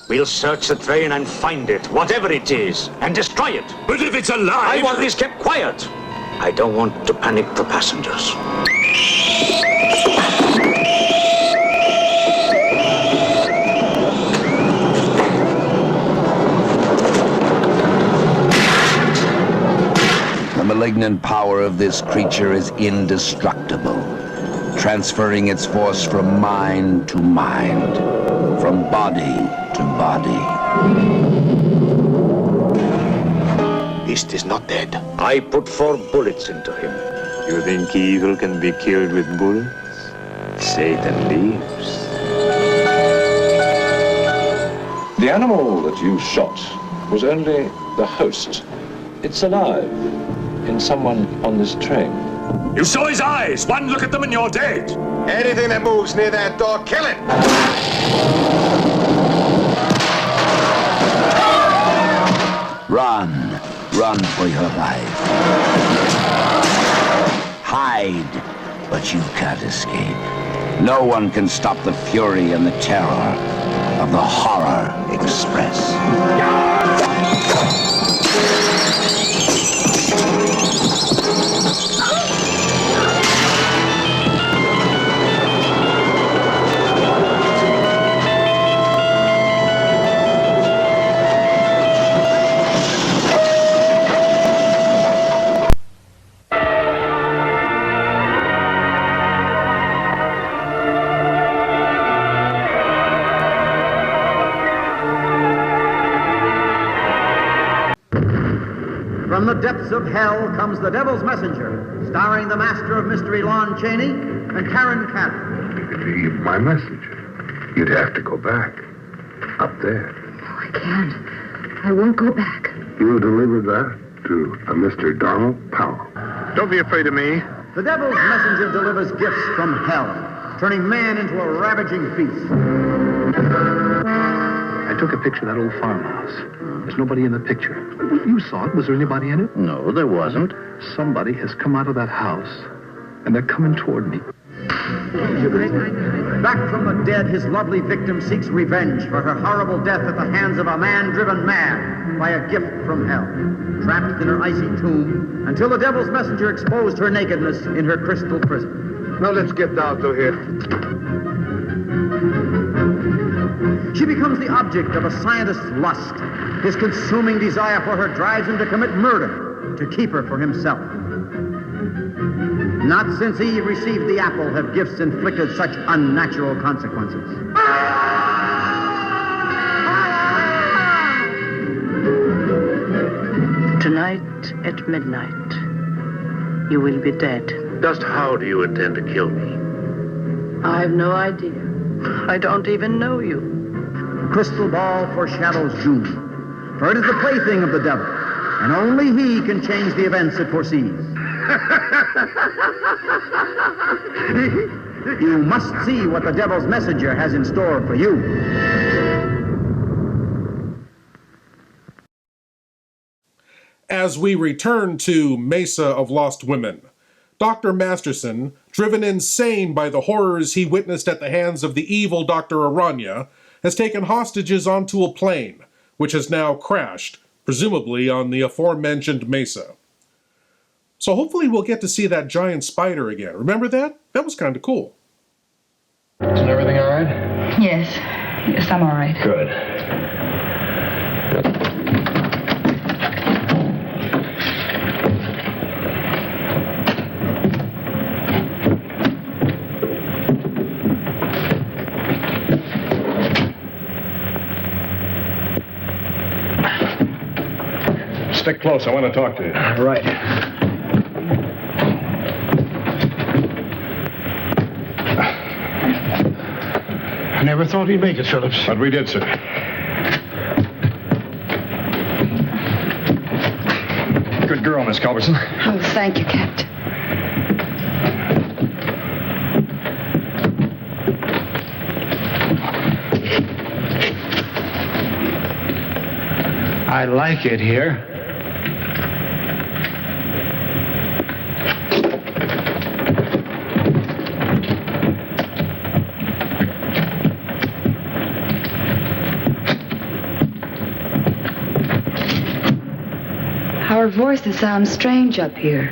We'll search the train and find it, whatever it is, and destroy it. But if it's alive... I want this kept quiet. I don't want to panic the passengers. The malignant power of this creature is indestructible, transferring its force from mind to mind, from body to body. Beast is not dead. I put 4 bullets into him. You think evil can be killed with bullets? Satan lives. The animal that you shot was only the host. It's alive in someone on this train. You saw his eyes. One look at them and you're dead. Anything that moves near that door, kill it! Run. Run for your life. Hide, but you can't escape. No one can stop the fury and the terror of the Horror Express. From the depths of hell comes The Devil's Messenger, starring the master of mystery Lon Chaney and Karen Cannon. You could be my messenger. You'd have to go back. Up there. No, I can't. I won't go back. You'll deliver that to a Mr. Donald Powell. Don't be afraid of me. The Devil's Messenger delivers gifts from hell, turning man into a ravaging beast. I took a picture of that old farmhouse. There's nobody in the picture. You saw it. Was there anybody in it? No, there wasn't. Somebody has come out of that house, and they're coming toward me. Back from the dead, his lovely victim seeks revenge for her horrible death at the hands of a man driven mad by a gift from hell. Trapped in her icy tomb until the Devil's Messenger exposed her nakedness in her crystal prison. Now let's get down to here. She becomes the object of a scientist's lust. His consuming desire for her drives him to commit murder to keep her for himself. Not since Eve received the apple have gifts inflicted such unnatural consequences. Tonight at midnight, you will be dead. Just how do you intend to kill me? I have no idea. I don't even know you. Crystal ball foreshadows doom, for it is the plaything of the devil, and only he can change the events it foresees. You must see what the Devil's Messenger has in store for you. As we return to Mesa of Lost Women, Dr. Masterson, driven insane by the horrors he witnessed at the hands of the evil Dr. Aranya, has taken hostages onto a plane, which has now crashed, presumably on the aforementioned Mesa. So hopefully we'll get to see that giant spider again. Remember that? That was kind of cool. Is everything all right? Yes. Yes, I'm all right. Good. Stick close. I want to talk to you. Right. I never thought he'd make it, Phillips. But we did, sir. Good girl, Miss Culbertson. Oh, thank you, Captain. I like it here. Our voices sound strange up here.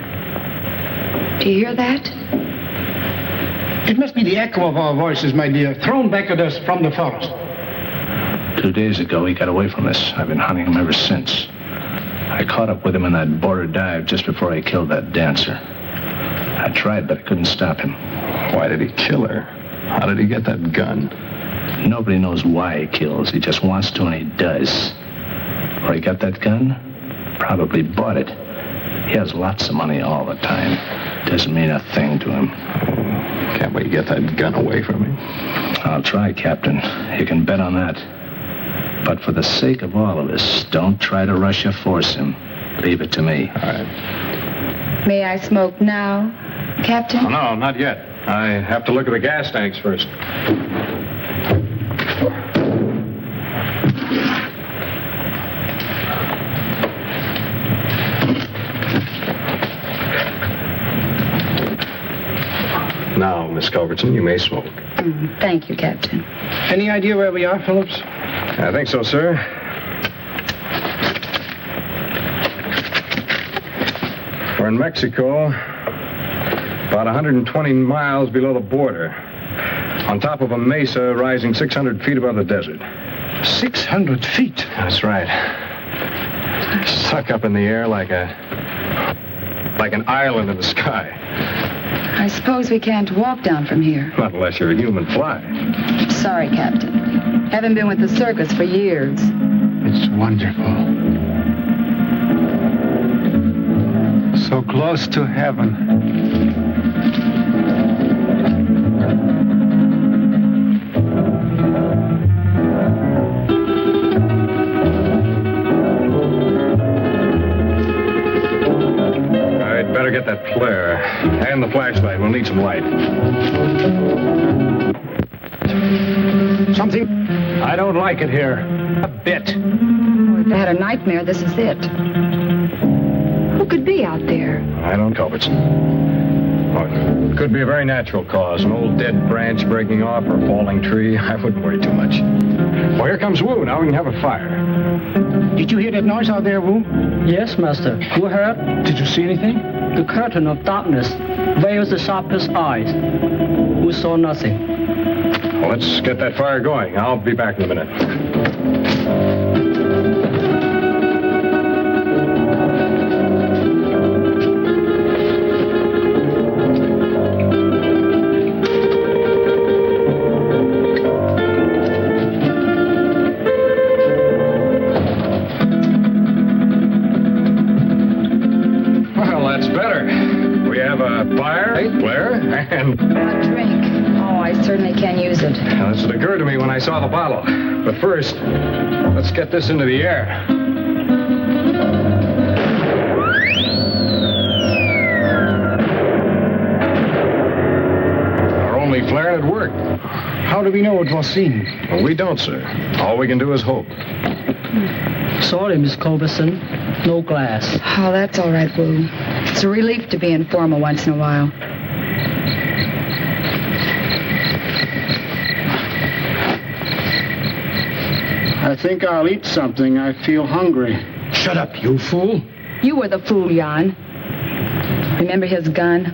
Do you hear that? It must be the echo of our voices, my dear, thrown back at us from the forest. 2 days ago, he got away from us. I've been hunting him ever since. I caught up with him in that border dive just before I killed that dancer. I tried, but I couldn't stop him. Why did he kill her? How did he get that gun? Nobody knows why he kills. He just wants to, and he does. Where he got that gun? Probably bought it. He has lots of money all the time. Doesn't mean a thing to him. Can't we get that gun away from him? I'll try, Captain. You can bet on that. But for the sake of all of us, don't try to rush or force him. Leave it to me. All right. May I smoke now, Captain? Oh, no, not yet. I have to look at the gas tanks first. Now, Miss Culbertson, you may smoke. Thank you, Captain. Any idea where we are, Phillips? I think so, sir. We're in Mexico, about 120 miles below the border, on top of a mesa rising 600 feet above the desert. 600 feet? That's right. Stuck up in the air like an island in the sky. I suppose we can't walk down from here. Not unless you're a human fly. Sorry, Captain. Haven't been with the circus for years. It's wonderful. So close to heaven. I'd better get that flare. And the flashlight. We'll need some light. Something? I don't like it here. A bit. Oh, if I had a nightmare, this is it. Who could be out there? I don't know, but it could be a very natural cause. An old dead branch breaking off or a falling tree. I wouldn't worry too much. Well, here comes Wu. Now we can have a fire. Did you hear that noise out there, Wu? Yes, Master. You heard? Did you see anything? The curtain of darkness veils the sharpest eyes. We saw nothing. Well, let's get that fire going. I'll be back in a minute. And a drink. Oh, I certainly can use it. Now, this would occur to me when I saw the bottle. But first, let's get this into the air. Our only flare and it worked. How do we know it was seen? Well, we don't, sir. All we can do is hope. Sorry, Miss Culberson. No glass. Oh, that's all right, Wu. It's a relief to be informal once in a while. I think I'll eat something. I feel hungry. Shut up, you fool. You were the fool, Jan. Remember his gun?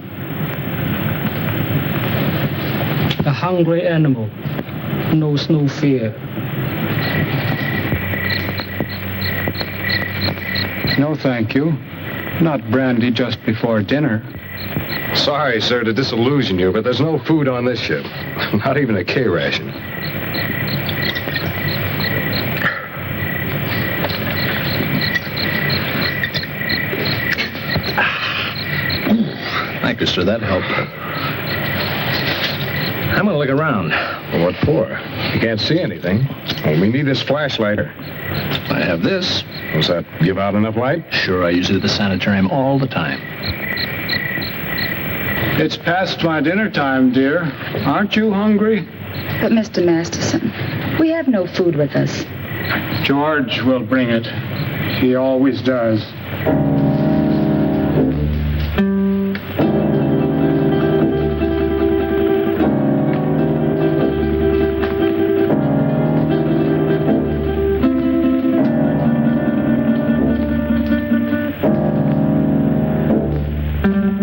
A hungry animal knows no fear. No, thank you. Not brandy just before dinner. Sorry, sir, to disillusion you, but there's no food on this ship. Not even a K ration. Thank you, sir. That helped. I'm going to look around. Well, what for? You can't see anything. Well, we need this flashlight. I have this. Does that give out enough light? Sure, I use it at the sanitarium all the time. It's past my dinner time, dear. Aren't you hungry? But, Mr. Masterson, we have no food with us. George will bring it. He always does.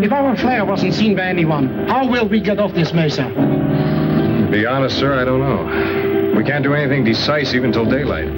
If our flare wasn't seen by anyone, how will we get off this mesa? To be honest, sir, I don't know. We can't do anything decisive until daylight.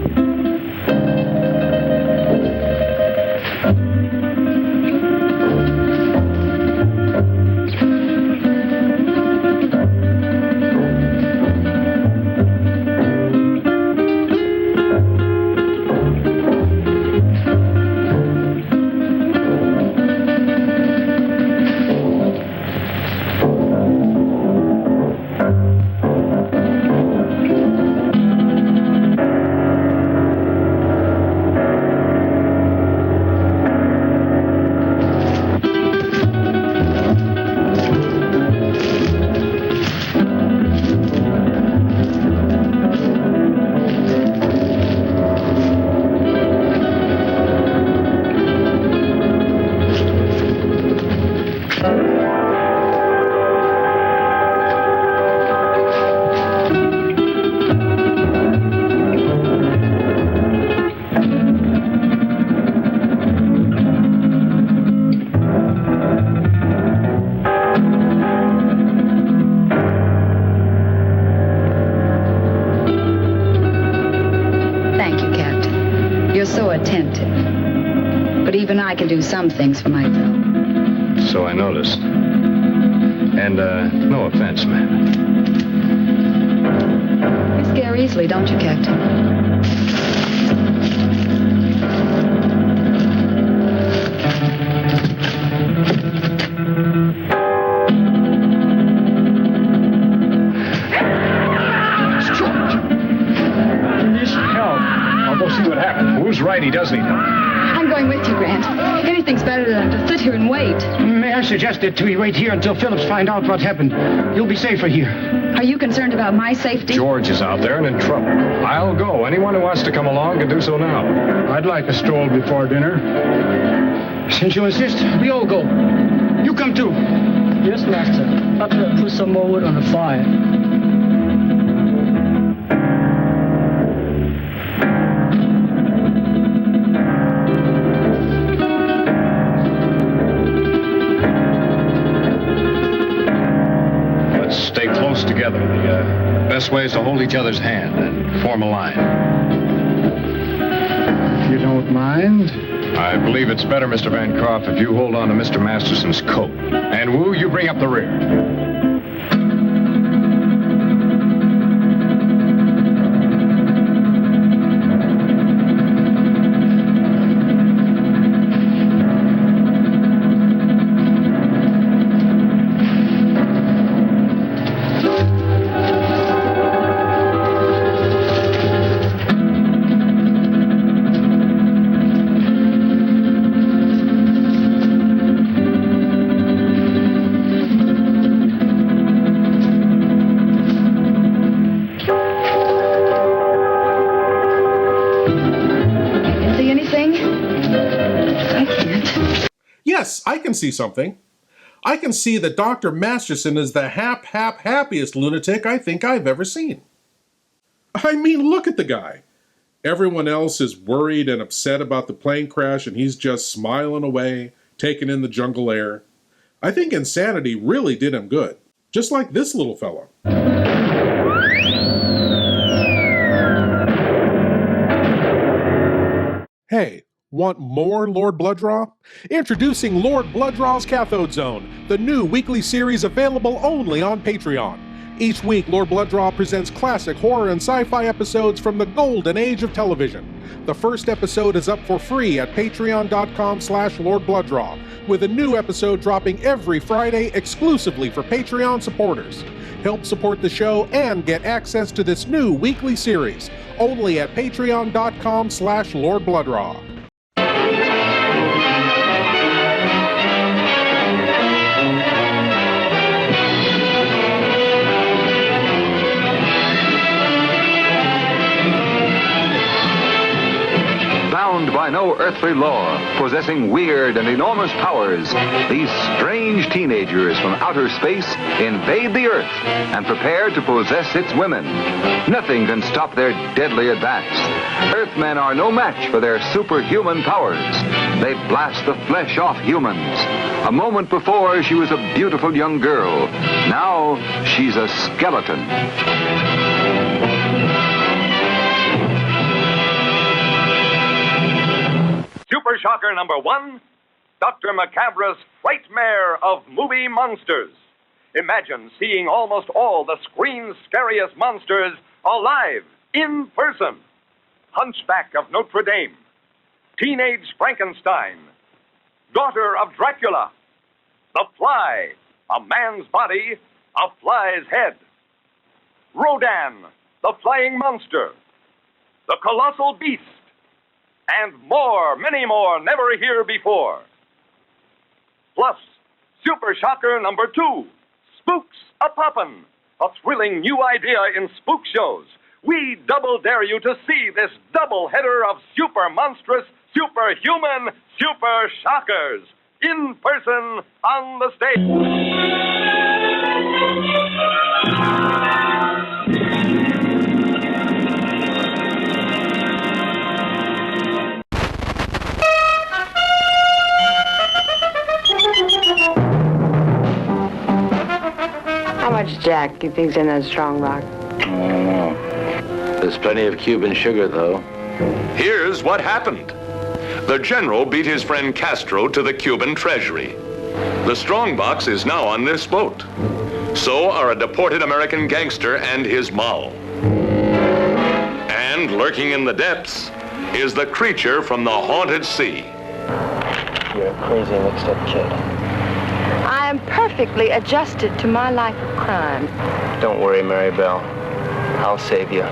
I can do some things for myself. So I noticed. And, no offense, ma'am. You scare easily, don't you, Captain? seems righty, doesn't he, Doc? I'm going with you, Grant. Anything's better than to sit here and wait. May I suggest that we wait here until Phillips find out what happened? You'll be safer here. Are you concerned about my safety? George is out there and in trouble. I'll go. Anyone who wants to come along can do so now. I'd like a stroll before dinner. Since you insist, we all go. You come too. Yes, Master. I'll put some more wood on the fire. Let's stay close together. The best way is to hold each other's hand and form a line. If you don't mind. I believe it's better, Mr. Bancroft, if you hold on to Mr. Masterson's coat. And Wu, you bring up the rear. Yes, I can see something. I can see that Dr. Masterson is the happiest lunatic I think I've ever seen. I mean, look at the guy. Everyone else is worried and upset about the plane crash, and he's just smiling away, taking in the jungle air. I think insanity really did him good, just like this little fellow. Hey, want more Lord Blood-Rah? Introducing Lord Blood-Rah's Cathode Zone, the new weekly series available only on Patreon. Each week, Lord Blood-Rah presents classic horror and sci-fi episodes from the golden age of television. The first episode is up for free at patreon.com/Lord Blood-Rah, with a new episode dropping every Friday exclusively for Patreon supporters. Help support the show and get access to this new weekly series, only at patreon.com/Lord Blood-Rah. Bound by no earthly law, possessing weird and enormous powers, these strange teenagers from outer space invade the Earth and prepare to possess its women. Nothing can stop their deadly advance. Earthmen are no match for their superhuman powers. They blast the flesh off humans. A moment before, she was a beautiful young girl. Now, she's a skeleton. Super Shocker number 1, Dr. Macabre's Frightmare of Movie Monsters. Imagine seeing almost all the screen's scariest monsters alive, in person. Hunchback of Notre Dame, Teenage Frankenstein, Daughter of Dracula, The Fly, a man's body, a fly's head. Rodan, the flying monster, the colossal beast, and more, many more, never here before. Plus, Super Shocker number 2, Spooks A-Poppin', a thrilling new idea in spook shows. We double dare you to see this double header of super monstrous, superhuman, Super Shockers, in person on the stage. How much Jack do you think's in that strong rock? I don't know. There's plenty of Cuban sugar, though. Here's what happened. The general beat his friend Castro to the Cuban treasury. The strongbox is now on this boat. So are a deported American gangster and his moll. And lurking in the depths is the creature from the haunted sea. You're a crazy mixed-up kid. I am perfectly adjusted to my life of crime. Don't worry, Mary Bell. I'll save you.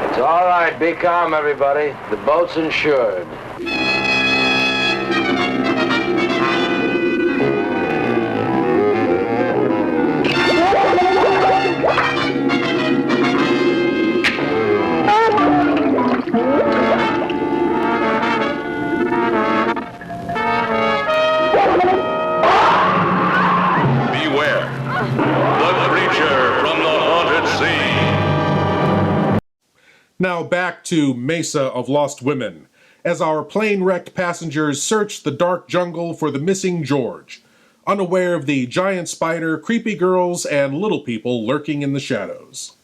It's all right. Be calm, everybody. The boat's insured. Beware. The creature from the haunted sea. Now back to Mesa of Lost Women, as our plane-wrecked passengers search the dark jungle for the missing George, unaware of the giant spider, creepy girls, and little people lurking in the shadows.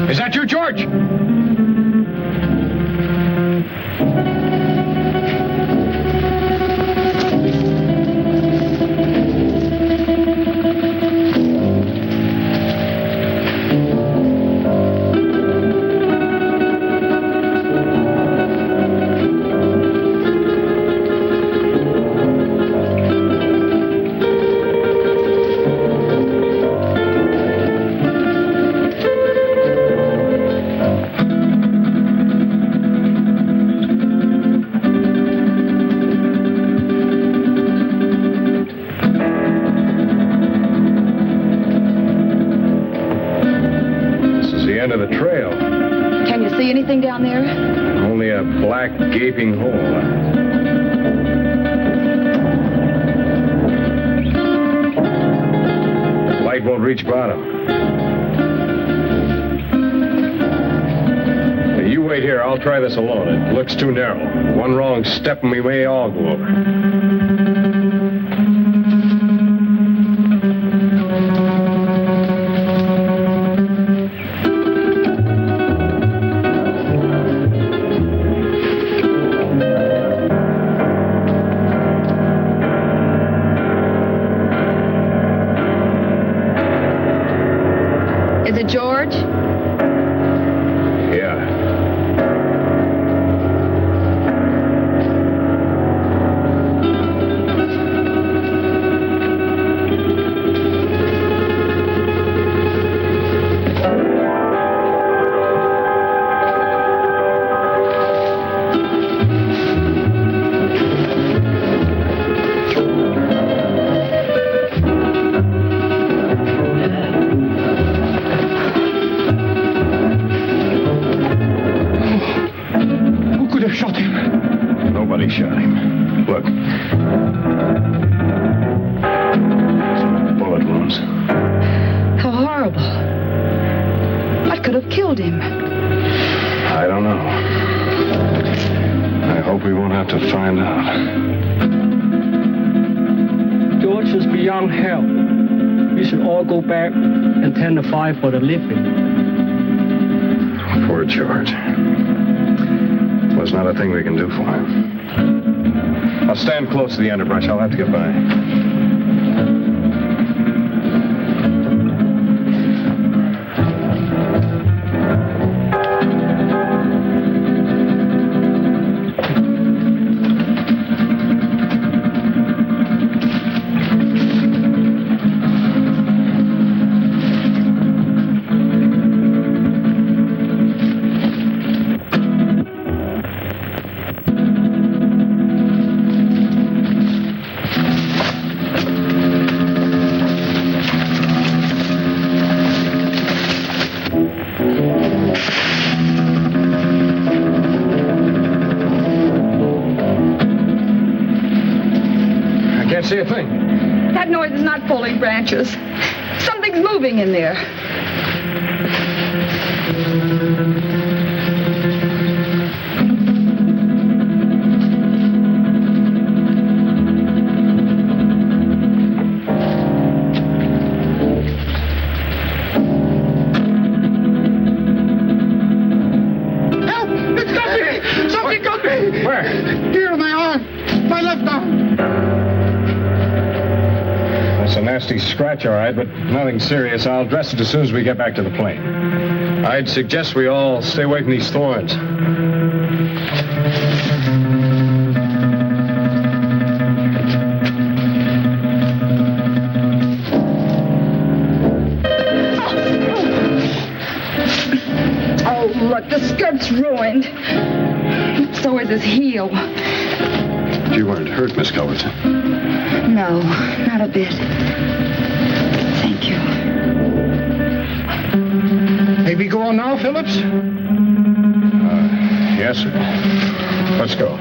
Is that you, George? End of the trail. Can you see anything down there? Only a black gaping hole. Light won't reach bottom. You wait here. I'll try this alone. It looks too narrow. One wrong step and we may all go over. Is it George? Yeah. Nobody shot him. Look. Bullet wounds. How horrible. What could have killed him? I don't know. I hope we won't have to find out. George is beyond help. We should all go back and tend the fire for the living. Poor George. There's not a thing we can do for him. I'll stand close to the underbrush. I'll have to get by. See a thing. That noise is not falling branches. Something's moving in there. nasty scratch, all right, but nothing serious. I'll dress it as soon as we get back to the plane. I'd suggest we all stay away from these thorns. Oh, look, the skirt's ruined. So is his heel. You weren't hurt, Miss Culbertson. No, not a bit. Thank you. May we go on now, Phillips? Yes, sir. Let's go.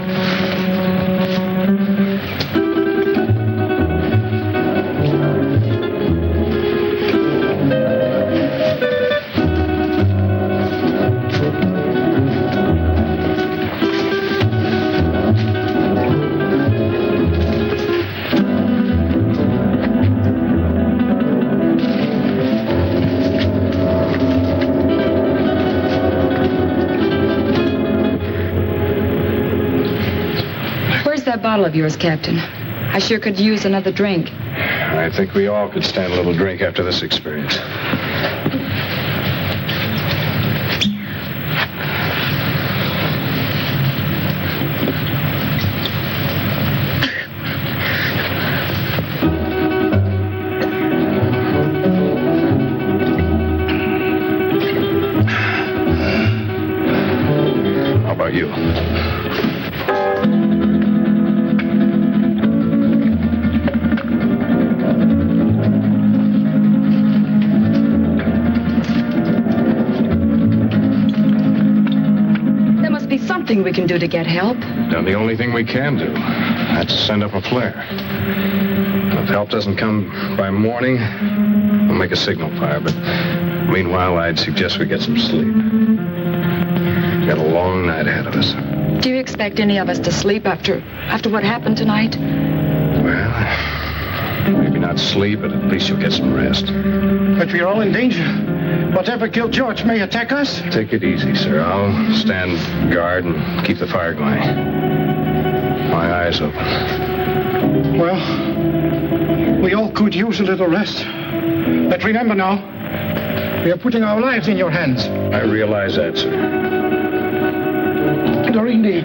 That bottle of yours, Captain. I sure could use another drink. I think we all could stand a little drink after this experience. How about you? Something we can do to get help. Done the only thing we can do. That's send up a flare. If help doesn't come by morning, we'll make a signal fire. But meanwhile, I'd suggest we get some sleep. We've got a long night ahead of us. Do you expect any of us to sleep after what happened tonight? Well, maybe not sleep, but at least you'll get some rest. But we're all in danger. Whatever killed George may attack us. Take it easy, sir. I'll stand guard and keep the fire going. My eyes open. Well, we all could use a little rest. But remember now, we are putting our lives in your hands. I realize that, sir. Doreen,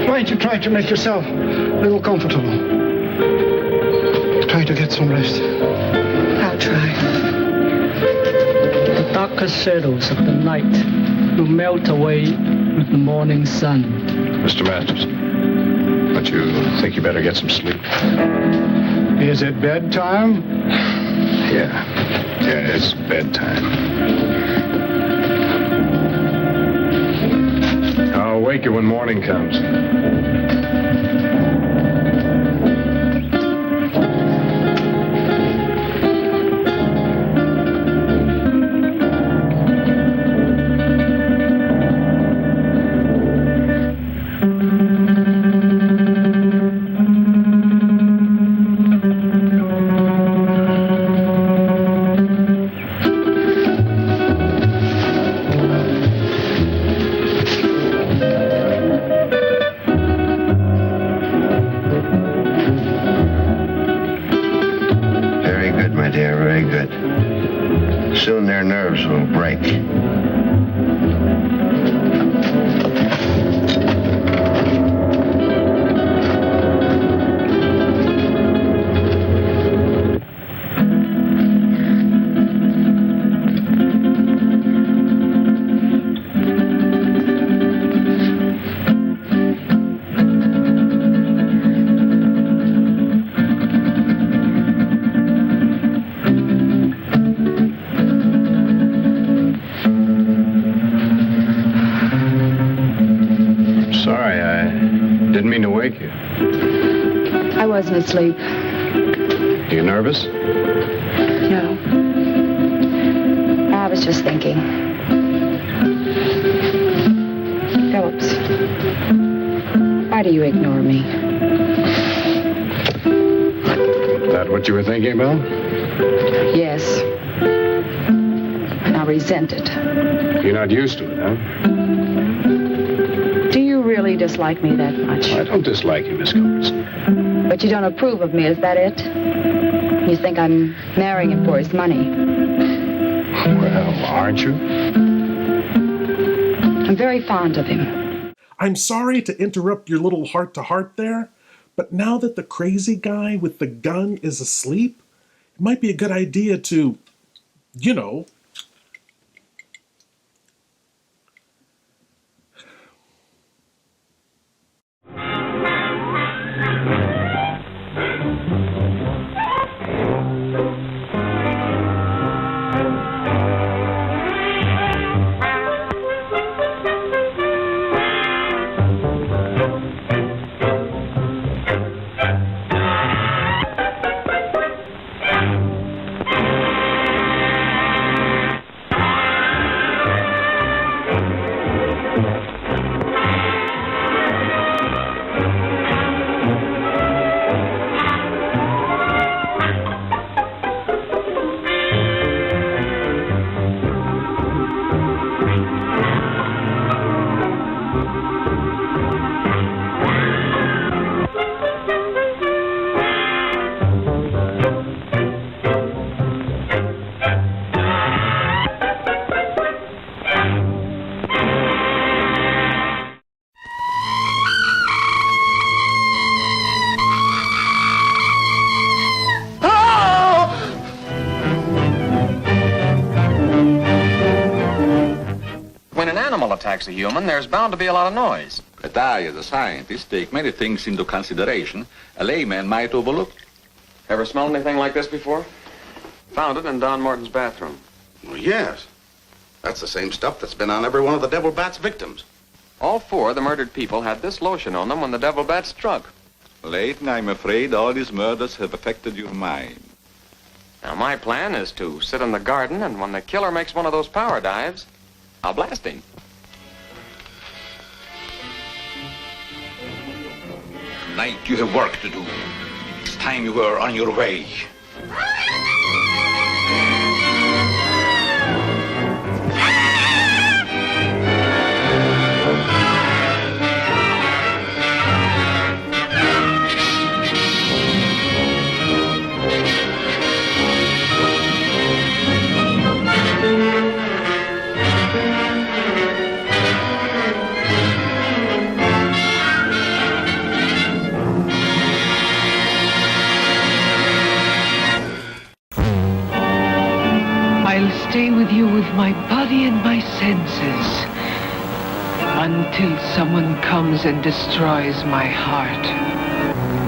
why don't you try to make yourself a little comfortable? Try to get some rest. I'll try. The darker shadows of the night will melt away with the morning sun. Mr. Masters, don't you think you better get some sleep? Is it bedtime? Yeah, it's bedtime. I'll wake you when morning comes. Soon their nerves will break. I wasn't asleep. Are you nervous? No. I was just thinking. Phillips, why do you ignore me? Is that what you were thinking about? Yes. And I resent it. You're not used to it, huh? Do you really dislike me that much? I don't dislike you, Miss Culbertson. But you don't approve of me, is that it? You think I'm marrying him for his money? Well, aren't you? I'm very fond of him. I'm sorry to interrupt your little heart-to-heart there, but now that the crazy guy with the gun is asleep, it might be a good idea to, you know... When an animal attacks a human, there's bound to be a lot of noise. But I, as a scientist, take many things into consideration a layman might overlook. Ever smelled anything like this before? Found it in Don Morton's bathroom. Well, yes. That's the same stuff that's been on every one of the Devil Bat's victims. All four of the murdered people had this lotion on them when the Devil Bat struck. Layton, I'm afraid all these murders have affected your mind. Now, my plan is to sit in the garden, and when the killer makes one of those power dives, I'll blast him. Tonight you have work to do. It's time you were on your way. I'll stay with you with my body and my senses until someone comes and destroys my heart.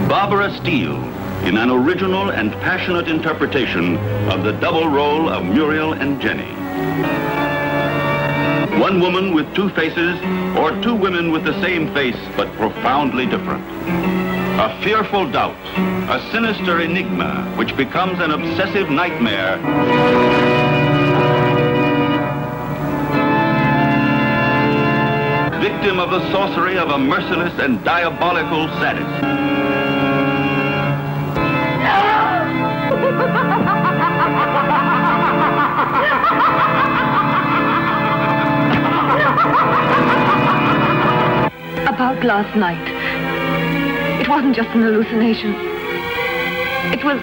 Barbara Steele, in an original and passionate interpretation of the double role of Muriel and Jenny. One woman with two faces, or two women with the same face but profoundly different. A fearful doubt, a sinister enigma which becomes an obsessive nightmare. Victim of the sorcery of a merciless and diabolical sadist. About last night. It wasn't just an hallucination. It was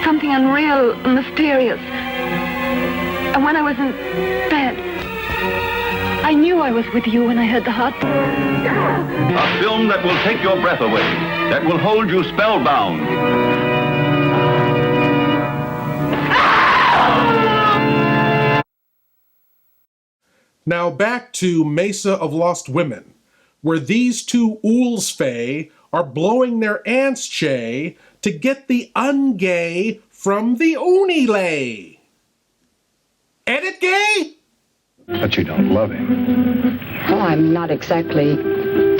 something unreal and mysterious. And when I was in bed, I knew I was with you when I heard the heartbeat. A film that will take your breath away, that will hold you spellbound. Now back to Mesa of Lost Women, where these two Oolsfey are blowing their ants chay to get the ungay from the Oonilay. Ain't it gay? But you don't love him. Well, I'm not exactly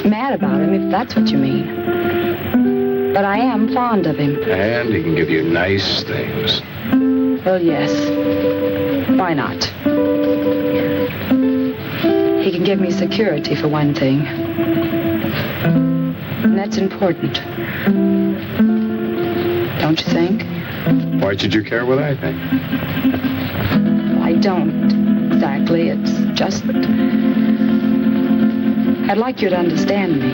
mad about him, if that's what you mean. But I am fond of him. And he can give you nice things. Well, yes. Why not? He can give me security, for one thing. And that's important. Don't you think? Why should you care what I think? I don't exactly. It's just... I'd like you to understand me.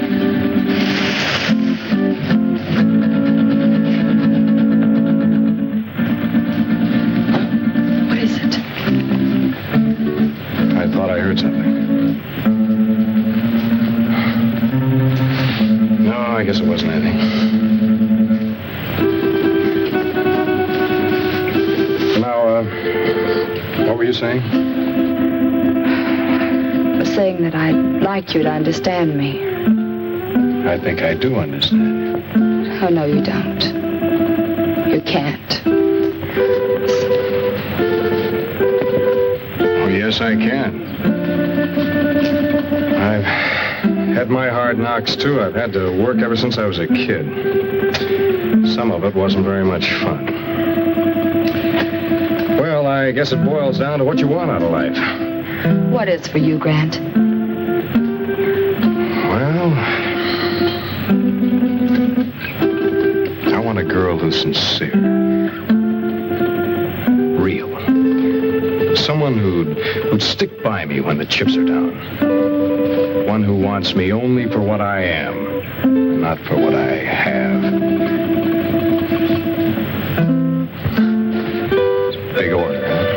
I guess it wasn't anything. Now, what were you saying? I was saying that I'd like you to understand me. I think I do understand. Oh, no, you don't. You can't. Oh, yes, I can. I've had my hard knocks, too. I've had to work ever since I was a kid. Some of it wasn't very much fun. Well, I guess it boils down to what you want out of life. What is for you, Grant? Well, I want a girl who's sincere. Real. Someone who'd stick by me when the chips are down. One who wants me only for what I am, not for what I have. Big order, huh?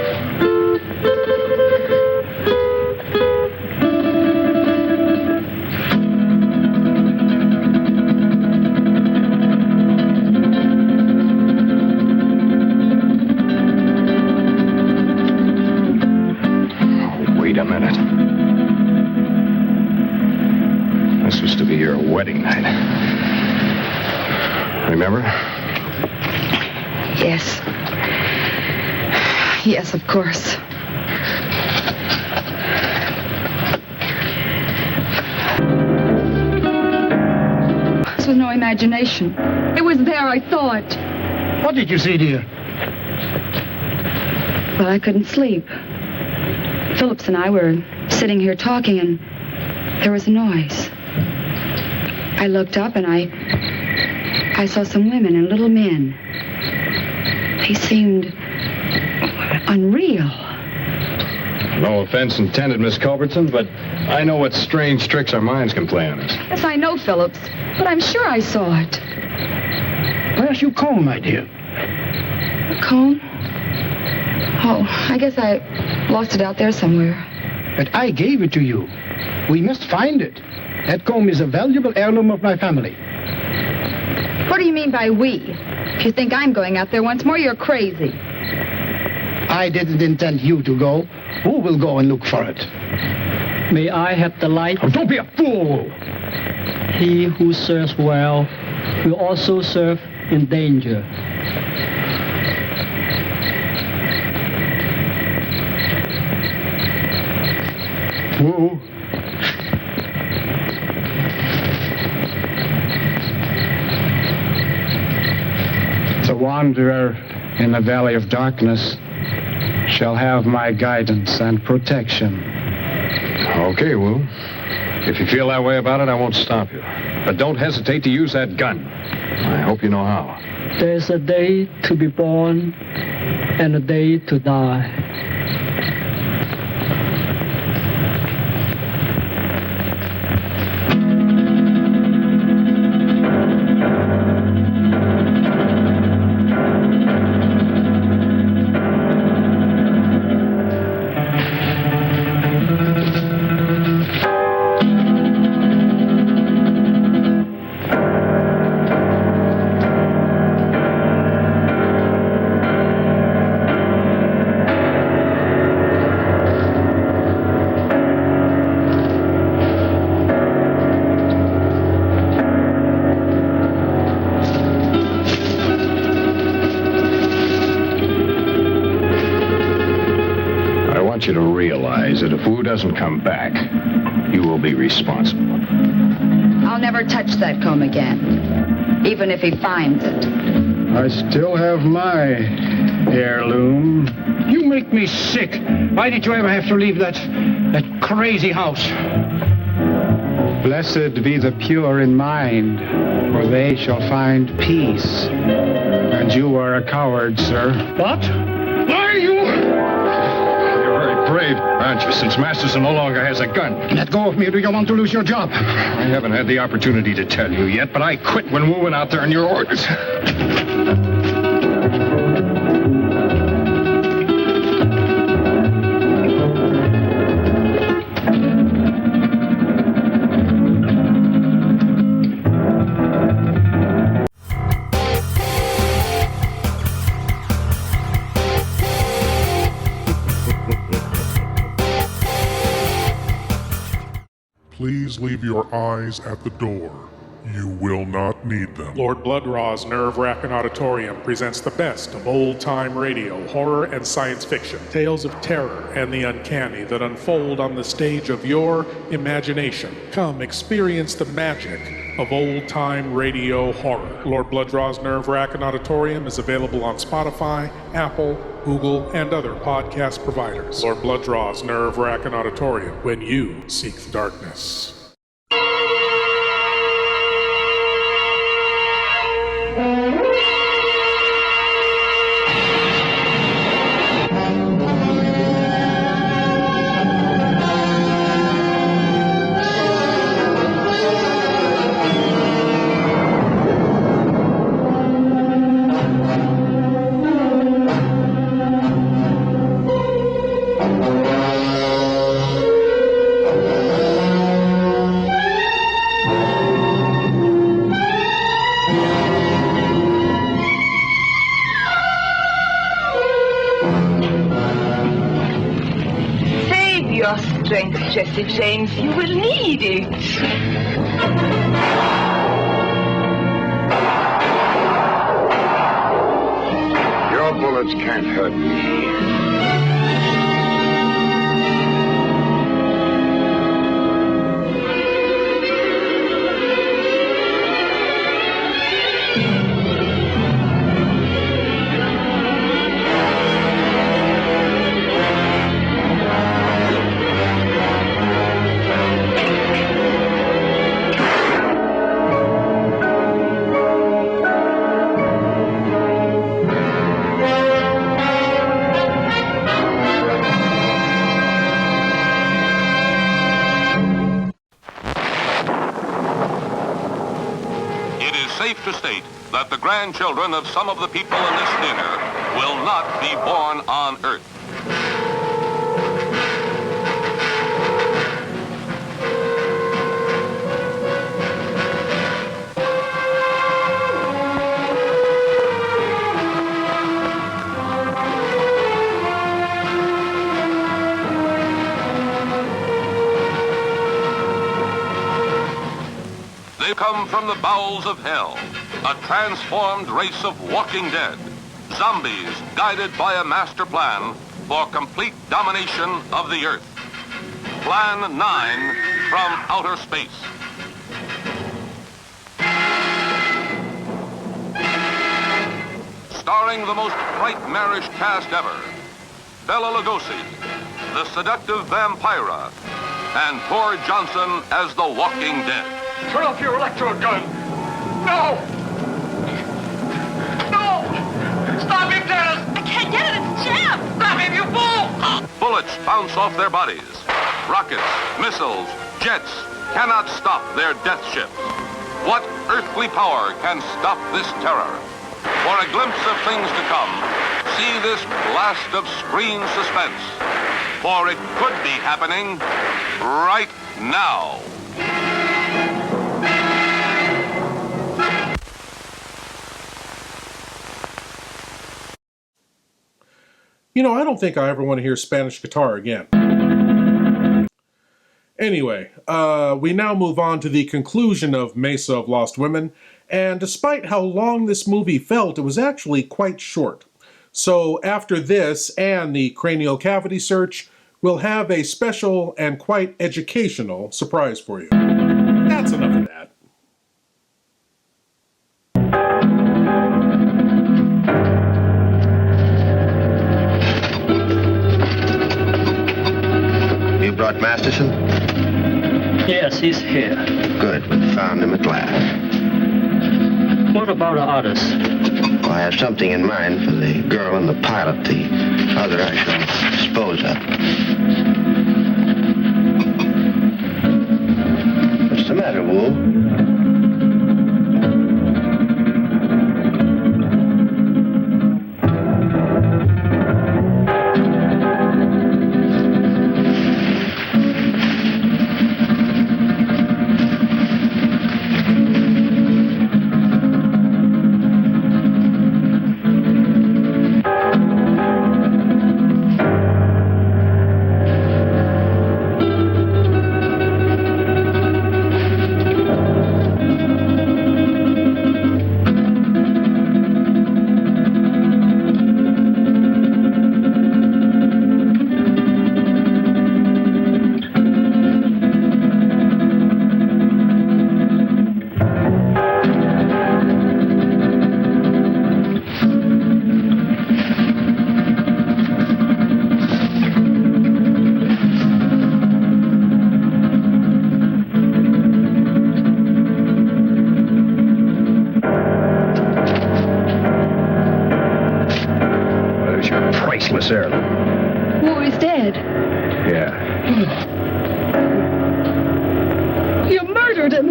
Wedding night. Remember? Yes. Yes, of course. This was no imagination. It was there, I saw it. What did you see, dear? Well, I couldn't sleep. Phillips and I were sitting here talking, and there was a noise. I looked up and I saw some women and little men. They seemed unreal. No offense intended, Miss Culbertson, but I know what strange tricks our minds can play on us. Yes, I know, Phillips, but I'm sure I saw it. Where's your comb, my dear? A comb? Oh, I guess I lost it out there somewhere. But I gave it to you. We must find it. That comb is a valuable heirloom of my family. What do you mean by we? If you think I'm going out there once more, you're crazy. I didn't intend you to go. Who will go and look for it? May I have the light? Oh, don't be a fool! He who serves well will also serve in danger. Who? The wanderer in the valley of darkness shall have my guidance and protection. Okay, Wu. If you feel that way about it, I won't stop you. But don't hesitate to use that gun. I hope you know how. There's a day to be born and a day to die. You to realize that if Wu doesn't come back, you will be responsible. I'll never touch that comb again, even if he finds it. I still have my heirloom. You make me sick. Why did you ever have to leave that crazy house? Blessed be the pure in mind, for they shall find peace. And you are a coward, sir. What? Why are you... Brave, aren't you, since Masterson no longer has a gun? Let go of me, or do you want to lose your job? I haven't had the opportunity to tell you yet, but I quit when Wu went out there on your orders. please leave your eyes at the door. You will not need them. Lord Blood-Rah's Wrackin Auditorium presents the best of old-time radio, horror, and science fiction. Tales of terror and the uncanny that unfold on the stage of your imagination. Come experience the magic of old-time radio horror. Lord Blood-Rah's Wrackin Auditorium is available on Spotify, Apple, Google, and other podcast providers. Lord Blood-Rah's Wrackin Auditorium, when you seek the darkness. Jesse James, you will need it. Your bullets can't hurt me. To state that the grandchildren of some of the people in this theater will not be born on Earth. They come from the bowels of hell, a transformed race of walking dead, zombies guided by a master plan for complete domination of the Earth. Plan 9 from outer space. Starring the most nightmarish cast ever, Bela Lugosi, the seductive Vampira, and Thor Johnson as the Walking Dead. Turn off your electrode gun! No! No! Stop him, Dennis! I can't get it, it's jammed! Stop him, you fool! Bullets bounce off their bodies. Rockets, missiles, jets cannot stop their death ships. What earthly power can stop this terror? For a glimpse of things to come, see this blast of screen suspense. For it could be happening right now. You know, I don't think I ever want to hear Spanish guitar again. Anyway, we now move on to the conclusion of Mesa of Lost Women, and despite how long this movie felt, it was actually quite short. So after this and the cranial cavity search, we'll have a special and quite educational surprise for you. That's enough of that. You brought Masterson? Yes, he's here. Good, we found him at last. What about our others? Well, I have something in mind for the girl and the pilot. The other I shall dispose of. What's the matter, Wu? this heirloom. Oh, he's dead. Yeah. You murdered him.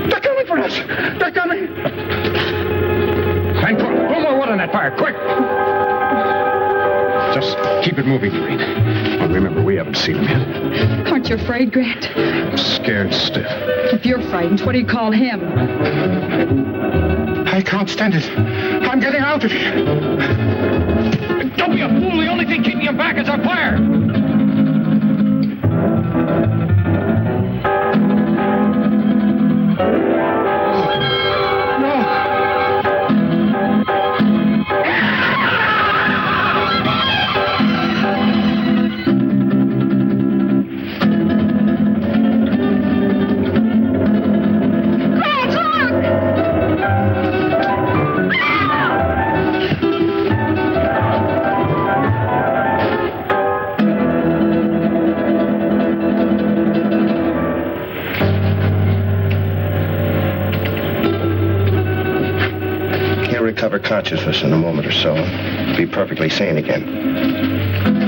They're coming for us. They're coming. And put more wood on that fire, quick! Just keep it moving, Doreen. Well, remember, we haven't seen him yet. Aren't you afraid, Grant? I'm scared stiff. If you're frightened, what do you call him? I can't stand it. I'm getting out of here. Don't be a fool. The only thing keeping him back is our fire. Recover consciousness in a moment or so. Be perfectly sane again.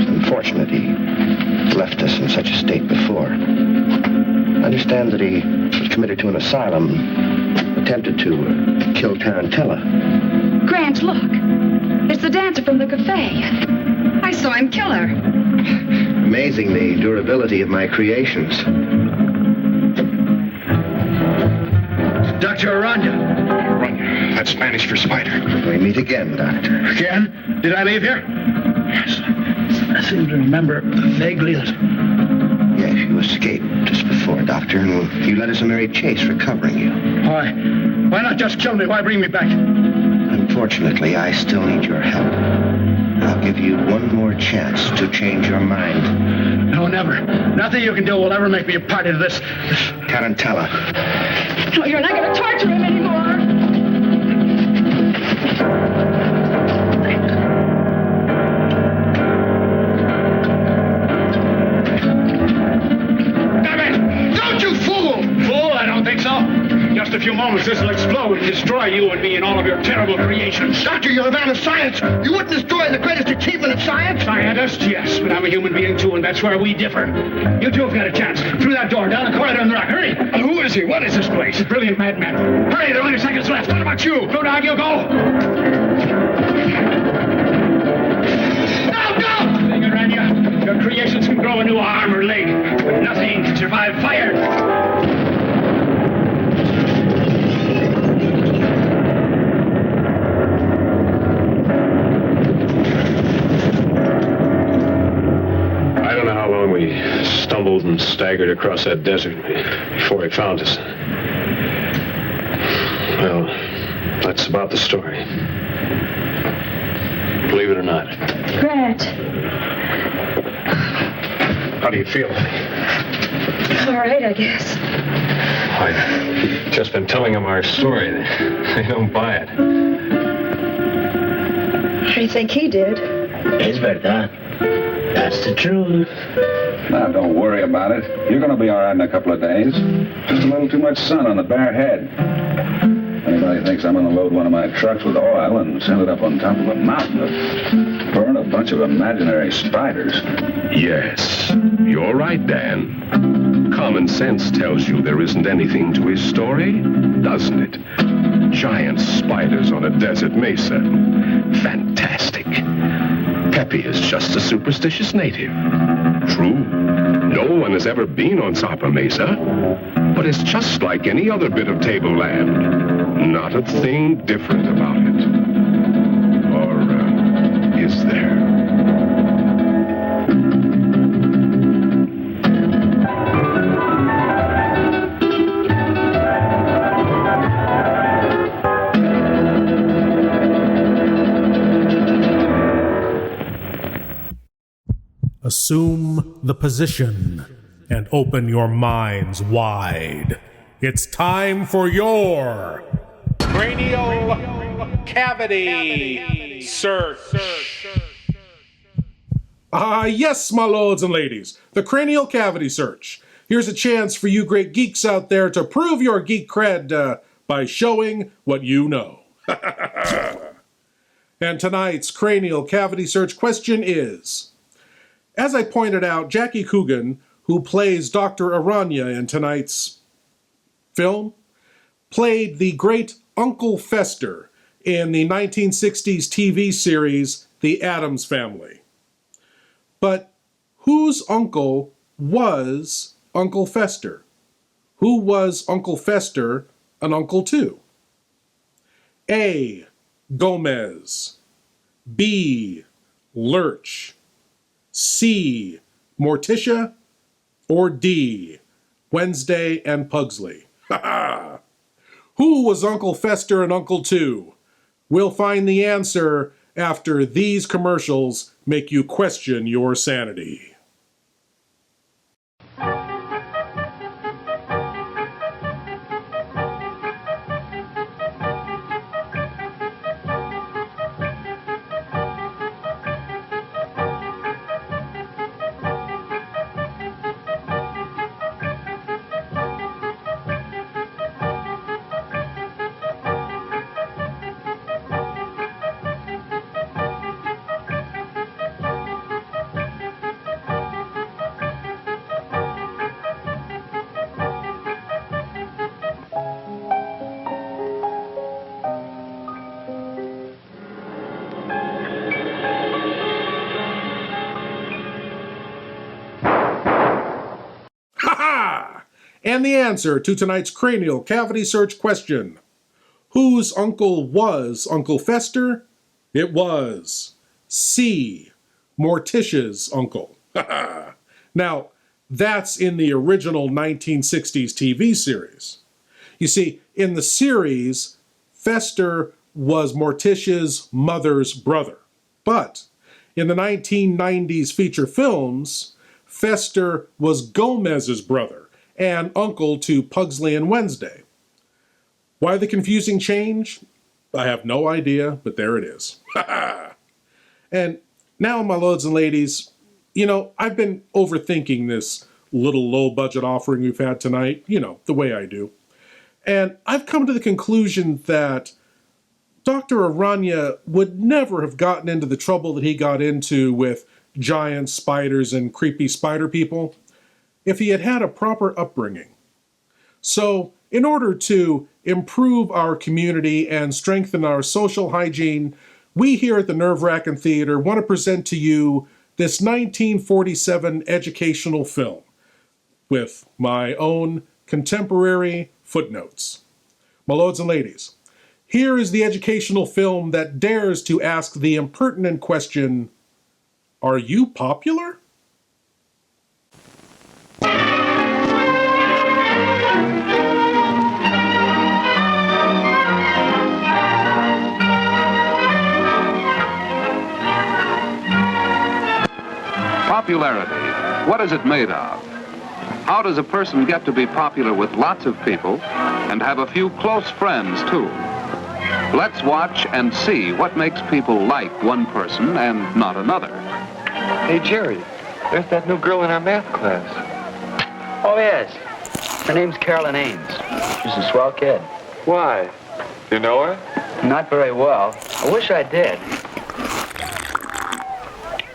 Unfortunately, he left us in such a state before. I understand that he was committed to an asylum, attempted to kill Tarantella. Grant, look. It's the dancer from the cafe. I saw him kill her. Amazing the durability of my creations. Dr. Aranya. That's Spanish for spider. We meet again, Doctor. Again? Did I leave here? Yes. I seem to remember vaguely that... Yes, you escaped just before, Doctor, and you led us a merry chase recovering you. Why? Why not just kill me? Why bring me back? Unfortunately, I still need your help. I'll give you one more chance to change your mind. No, never. Nothing you can do will ever make me a party to this... Tarantella. No, you're not going to torture him anymore. Just a few moments, this will explode and destroy you and me and all of your terrible creations. Doctor, you're a man of science. You wouldn't destroy the greatest achievement of science. Scientist, yes, but I'm a human being too, and that's where we differ. You two have got a chance. Through that door, down the corridor in the rock. Hurry! Who is he? What is this place? A brilliant madman. Hurry, there are only seconds left. What about you? Go, dog, you go. Go! Thing around you. Your creations can grow a new arm or leg, but nothing can survive fire. We stumbled and staggered across that desert before he found us. Well, that's about the story. Believe it or not. Grant. How do you feel? All right, I guess. I've just been telling them our story. They don't buy it. How do you think he did? Es verdad. That's the truth. Now, don't worry about it. You're going to be all right in a couple of days. Just a little too much sun on the bare head. Anybody thinks I'm going to load one of my trucks with oil and send it up on top of a mountain to burn a bunch of imaginary spiders? Yes, you're right, Dan. Common sense tells you there isn't anything to his story, doesn't it? Giant spiders on a desert mesa. Fantastic. Pepe is just a superstitious native. True, no one has ever been on Sapa Mesa, but it's just like any other bit of tableland. Not a thing different about it. Or is there? Assume the position and open your minds wide. It's time for your cranial cavity search. Yes, my lords and ladies, the cranial cavity search. Here's a chance for you great geeks out there to prove your geek cred by showing what you know. And tonight's cranial cavity search question is, as I pointed out, Jackie Coogan, who plays Dr. Aranya in tonight's film, played the great Uncle Fester in the 1960s TV series The Addams Family. But whose uncle was Uncle Fester? Who was Uncle Fester an uncle to? A. Gomez. B. Lurch. C. Morticia. Or D. Wednesday and Pugsley. Who was Uncle Fester and uncle to? We'll find the answer after these commercials make you question your sanity. And the answer to tonight's cranial cavity search question. Whose uncle was Uncle Fester? It was C. Morticia's uncle. Now, that's in the original 1960s TV series. You see, in the series, Fester was Morticia's mother's brother. But in the 1990s feature films, Fester was Gomez's brother and uncle to Pugsley and Wednesday. Why the confusing change? I have no idea, but there it is. And now, my lords and ladies, you know, I've been overthinking this little low-budget offering we've had tonight, you know, the way I do. And I've come to the conclusion that Dr. Aranya would never have gotten into the trouble that he got into with giant spiders and creepy spider people if he had had a proper upbringing. So, in order to improve our community and strengthen our social hygiene, we here at the Wrackin Theater want to present to you this 1947 educational film with my own contemporary footnotes. My lords and ladies, here is the educational film that dares to ask the impertinent question, are you popular? Popularity. What is it made of? How does a person get to be popular with lots of people and have a few close friends, too? Let's watch and see what makes people like one person and not another. Hey, Jerry, there's that new girl in our math class. Oh, yes. Her name's Carolyn Ames. She's a swell kid. Why? You know her? Not very well. I wish I did.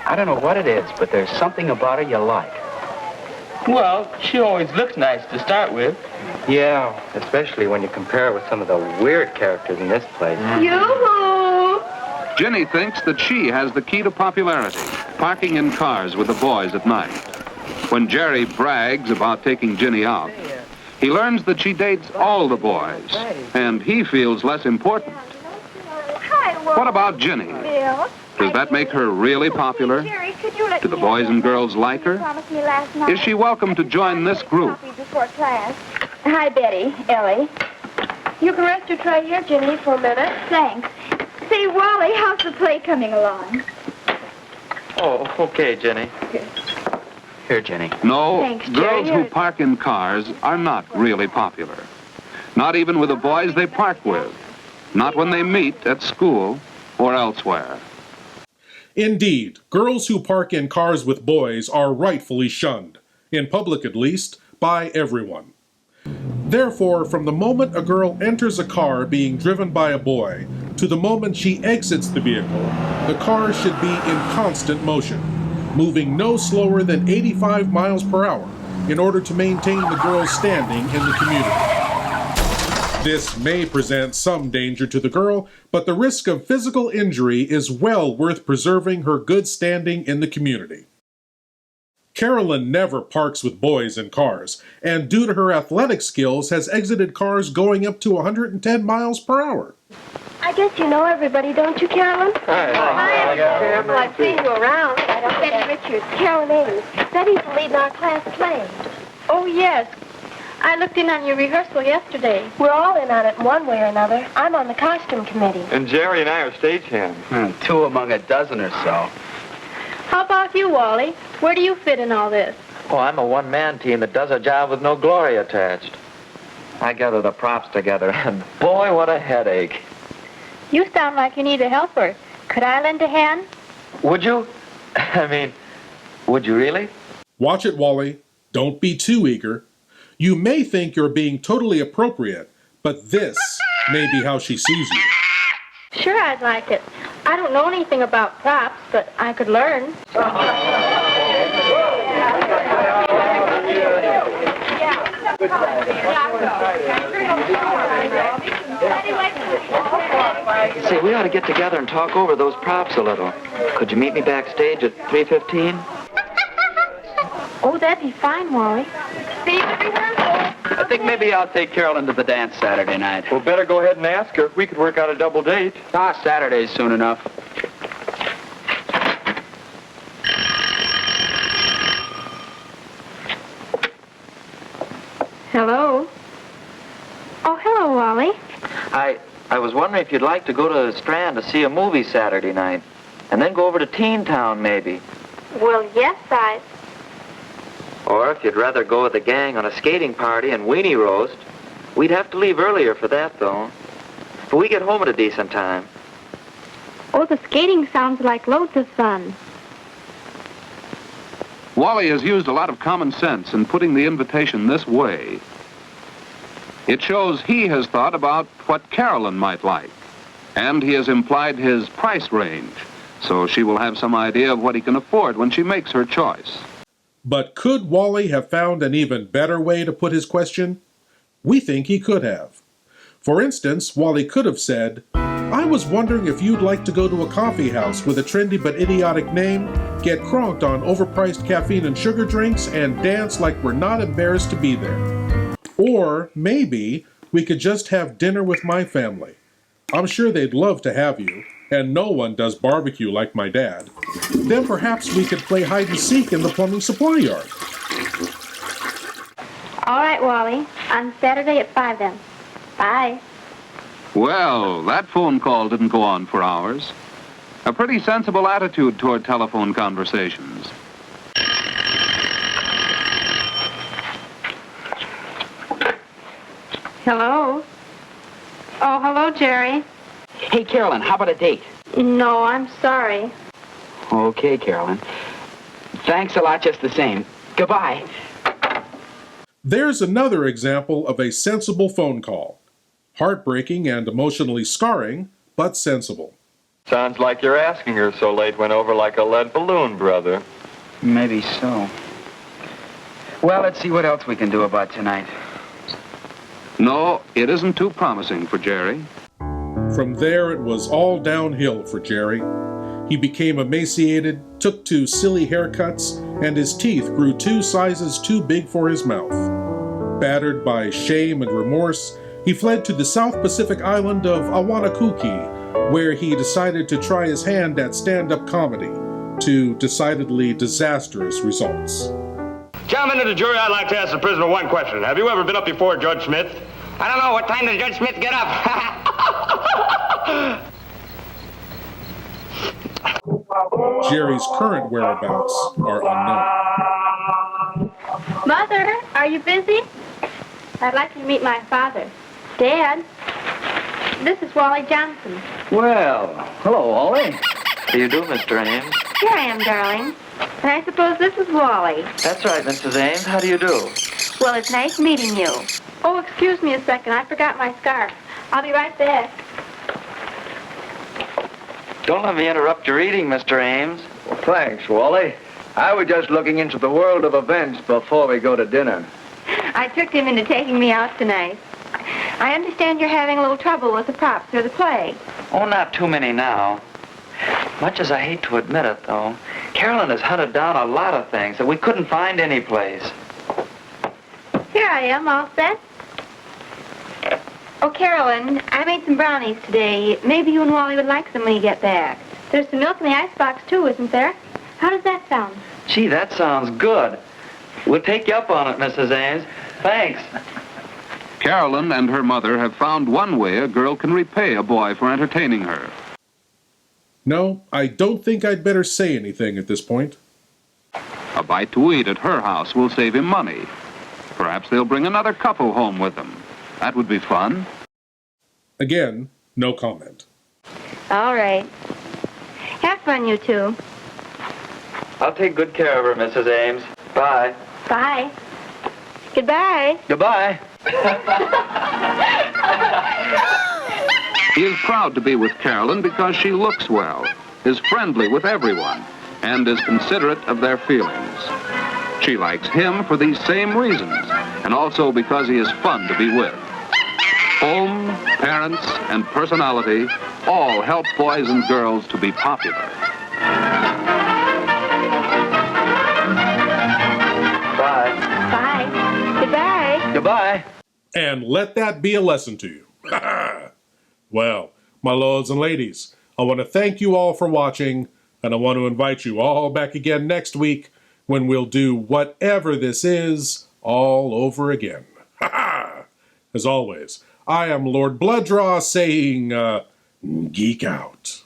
I don't know what it is, but there's something about her you like. Well, she always looks nice to start with. Yeah, especially when you compare her with some of the weird characters in this place. Yoo-hoo! Ginny thinks that she has the key to popularity, parking in cars with the boys at night. When Jerry brags about taking Ginny out, he learns that she dates all the boys, and he feels less important. What about Ginny? Bill? Does that make her really popular? Do the boys and girls like her? Is she welcome to join this group? Hi, Betty. Ellie. You can rest your tray here, Ginny, for a minute. Thanks. Say, Wally, how's the play coming along? Oh, okay, Jenny. Here, Jenny. No, Thanks, girls Jerry. who park in cars are not really popular. Not even with the boys they park with. Not when they meet at school or elsewhere. Indeed, girls who park in cars with boys are rightfully shunned, in public at least, by everyone. Therefore, from the moment a girl enters a car being driven by a boy to the moment she exits the vehicle, the car should be in constant motion, moving no slower than 85 miles per hour in order to maintain the girl's standing in the community. This may present some danger to the girl, but the risk of physical injury is well worth preserving her good standing in the community. Carolyn never parks with boys in cars, and due to her athletic skills has exited cars going up to 110 miles per hour. I guess you know everybody, don't you, Carolyn? Hi. Well, I've seen you around. Betty Richards, Carolyn Ames. Betty's the lead in our class play. Oh, yes. I looked in on your rehearsal yesterday. We're all in on it in one way or another. I'm on the costume committee. And Jerry and I are stagehands. Two among a dozen or so. How about you, Wally? Where do you fit in all this? Oh, I'm a one-man team that does a job with no glory attached. I gather the props together, and boy, what a headache. You sound like you need a helper. Could I lend a hand? Would you? Would you really? Watch it, Wally. Don't be too eager. You may think you're being totally appropriate, but this may be how she sees you. Sure, I'd like it. I don't know anything about props, but I could learn. Say, we ought to get together and talk over those props a little. Could you meet me backstage at 3:15? Oh, that'd be fine, Wally. See you at rehearsal. I think maybe I'll take Carolyn to the dance Saturday night. Well, better go ahead and ask her. We could work out a double date. Saturday's soon enough. Hello. Oh, hello, Wally. I was wondering if you'd like to go to Strand to see a movie Saturday night, and then go over to Teen Town, maybe. Well, yes, Or if you'd rather go with the gang on a skating party and weenie roast. We'd have to leave earlier for that, though. But we get home at a decent time. Oh, the skating sounds like loads of fun. Wally has used a lot of common sense in putting the invitation this way. It shows he has thought about what Carolyn might like, and he has implied his price range, so she will have some idea of what he can afford when she makes her choice. But could Wally have found an even better way to put his question? We think he could have. For instance, Wally could have said, I was wondering if you'd like to go to a coffee house with a trendy but idiotic name, get cronked on overpriced caffeine and sugar drinks, and dance like we're not embarrassed to be there. Or maybe we could just have dinner with my family. I'm sure they'd love to have you, and no one does barbecue like my dad. Then perhaps we could play hide and seek in the plumbing supply yard. All right, Wally. On Saturday at 5 then. Bye. Well, that phone call didn't go on for hours. A pretty sensible attitude toward telephone conversations. Hello. Oh, hello, Jerry. Hey, Carolyn, how about a date? No, I'm sorry. Okay, Carolyn. Thanks a lot just the same. Goodbye. There's another example of a sensible phone call. Heartbreaking and emotionally scarring, but sensible. Sounds like your asking her so late went over like a lead balloon, brother. Maybe so. Well, let's see what else we can do about tonight. No, it isn't too promising for Jerry. From there, it was all downhill for Jerry. He became emaciated, took to silly haircuts, and his teeth grew 2 sizes too big for his mouth. Battered by shame and remorse, he fled to the South Pacific island of Awanakuki, where he decided to try his hand at stand-up comedy, to decidedly disastrous results. Gentlemen of the jury, I'd like to ask the prisoner one question. Have you ever been up before Judge Smith? I don't know. What time does Judge Smith get up? Jerry's current whereabouts are unknown. Mother, are you busy? I'd like you to meet my father. Dad, this is Wally Johnson. Well, hello, Wally. How do you do, Mr. Ames? Here I am, darling. And I suppose this is Wally. That's right, Mrs. Ames. How do you do? Well, it's nice meeting you. Oh, excuse me a second. I forgot my scarf. I'll be right back. Don't let me interrupt your eating, Mr. Ames. Well, thanks, Wally. I was just looking into the world of events before we go to dinner. I tricked him into taking me out tonight. I understand you're having a little trouble with the props for the play. Oh, not too many now. Much as I hate to admit it, though, Carolyn has hunted down a lot of things that we couldn't find anyplace. Here I am, all set. Oh, Carolyn, I made some brownies today. Maybe you and Wally would like some when you get back. There's some milk in the icebox, too, isn't there? How does that sound? Gee, that sounds good. We'll take you up on it, Mrs. Ames. Thanks. Carolyn and her mother have found one way a girl can repay a boy for entertaining her. No, I don't think I'd better say anything at this point. A bite to eat at her house will save him money. Perhaps they'll bring another couple home with them. That would be fun. Again, no comment. All right. Have fun, you two. I'll take good care of her, Mrs. Ames. Bye. Bye. Goodbye. Goodbye. He is proud to be with Carolyn because she looks well, is friendly with everyone, and is considerate of their feelings. She likes him for these same reasons, and also because he is fun to be with. Home, parents, and personality all help boys and girls to be popular. Bye. Bye. Goodbye. Goodbye. And let that be a lesson to you. Well, my lords and ladies, I want to thank you all for watching, and I want to invite you all back again next week when we'll do whatever this is all over again. As always, I am Lord Blood-Rah saying, geek out.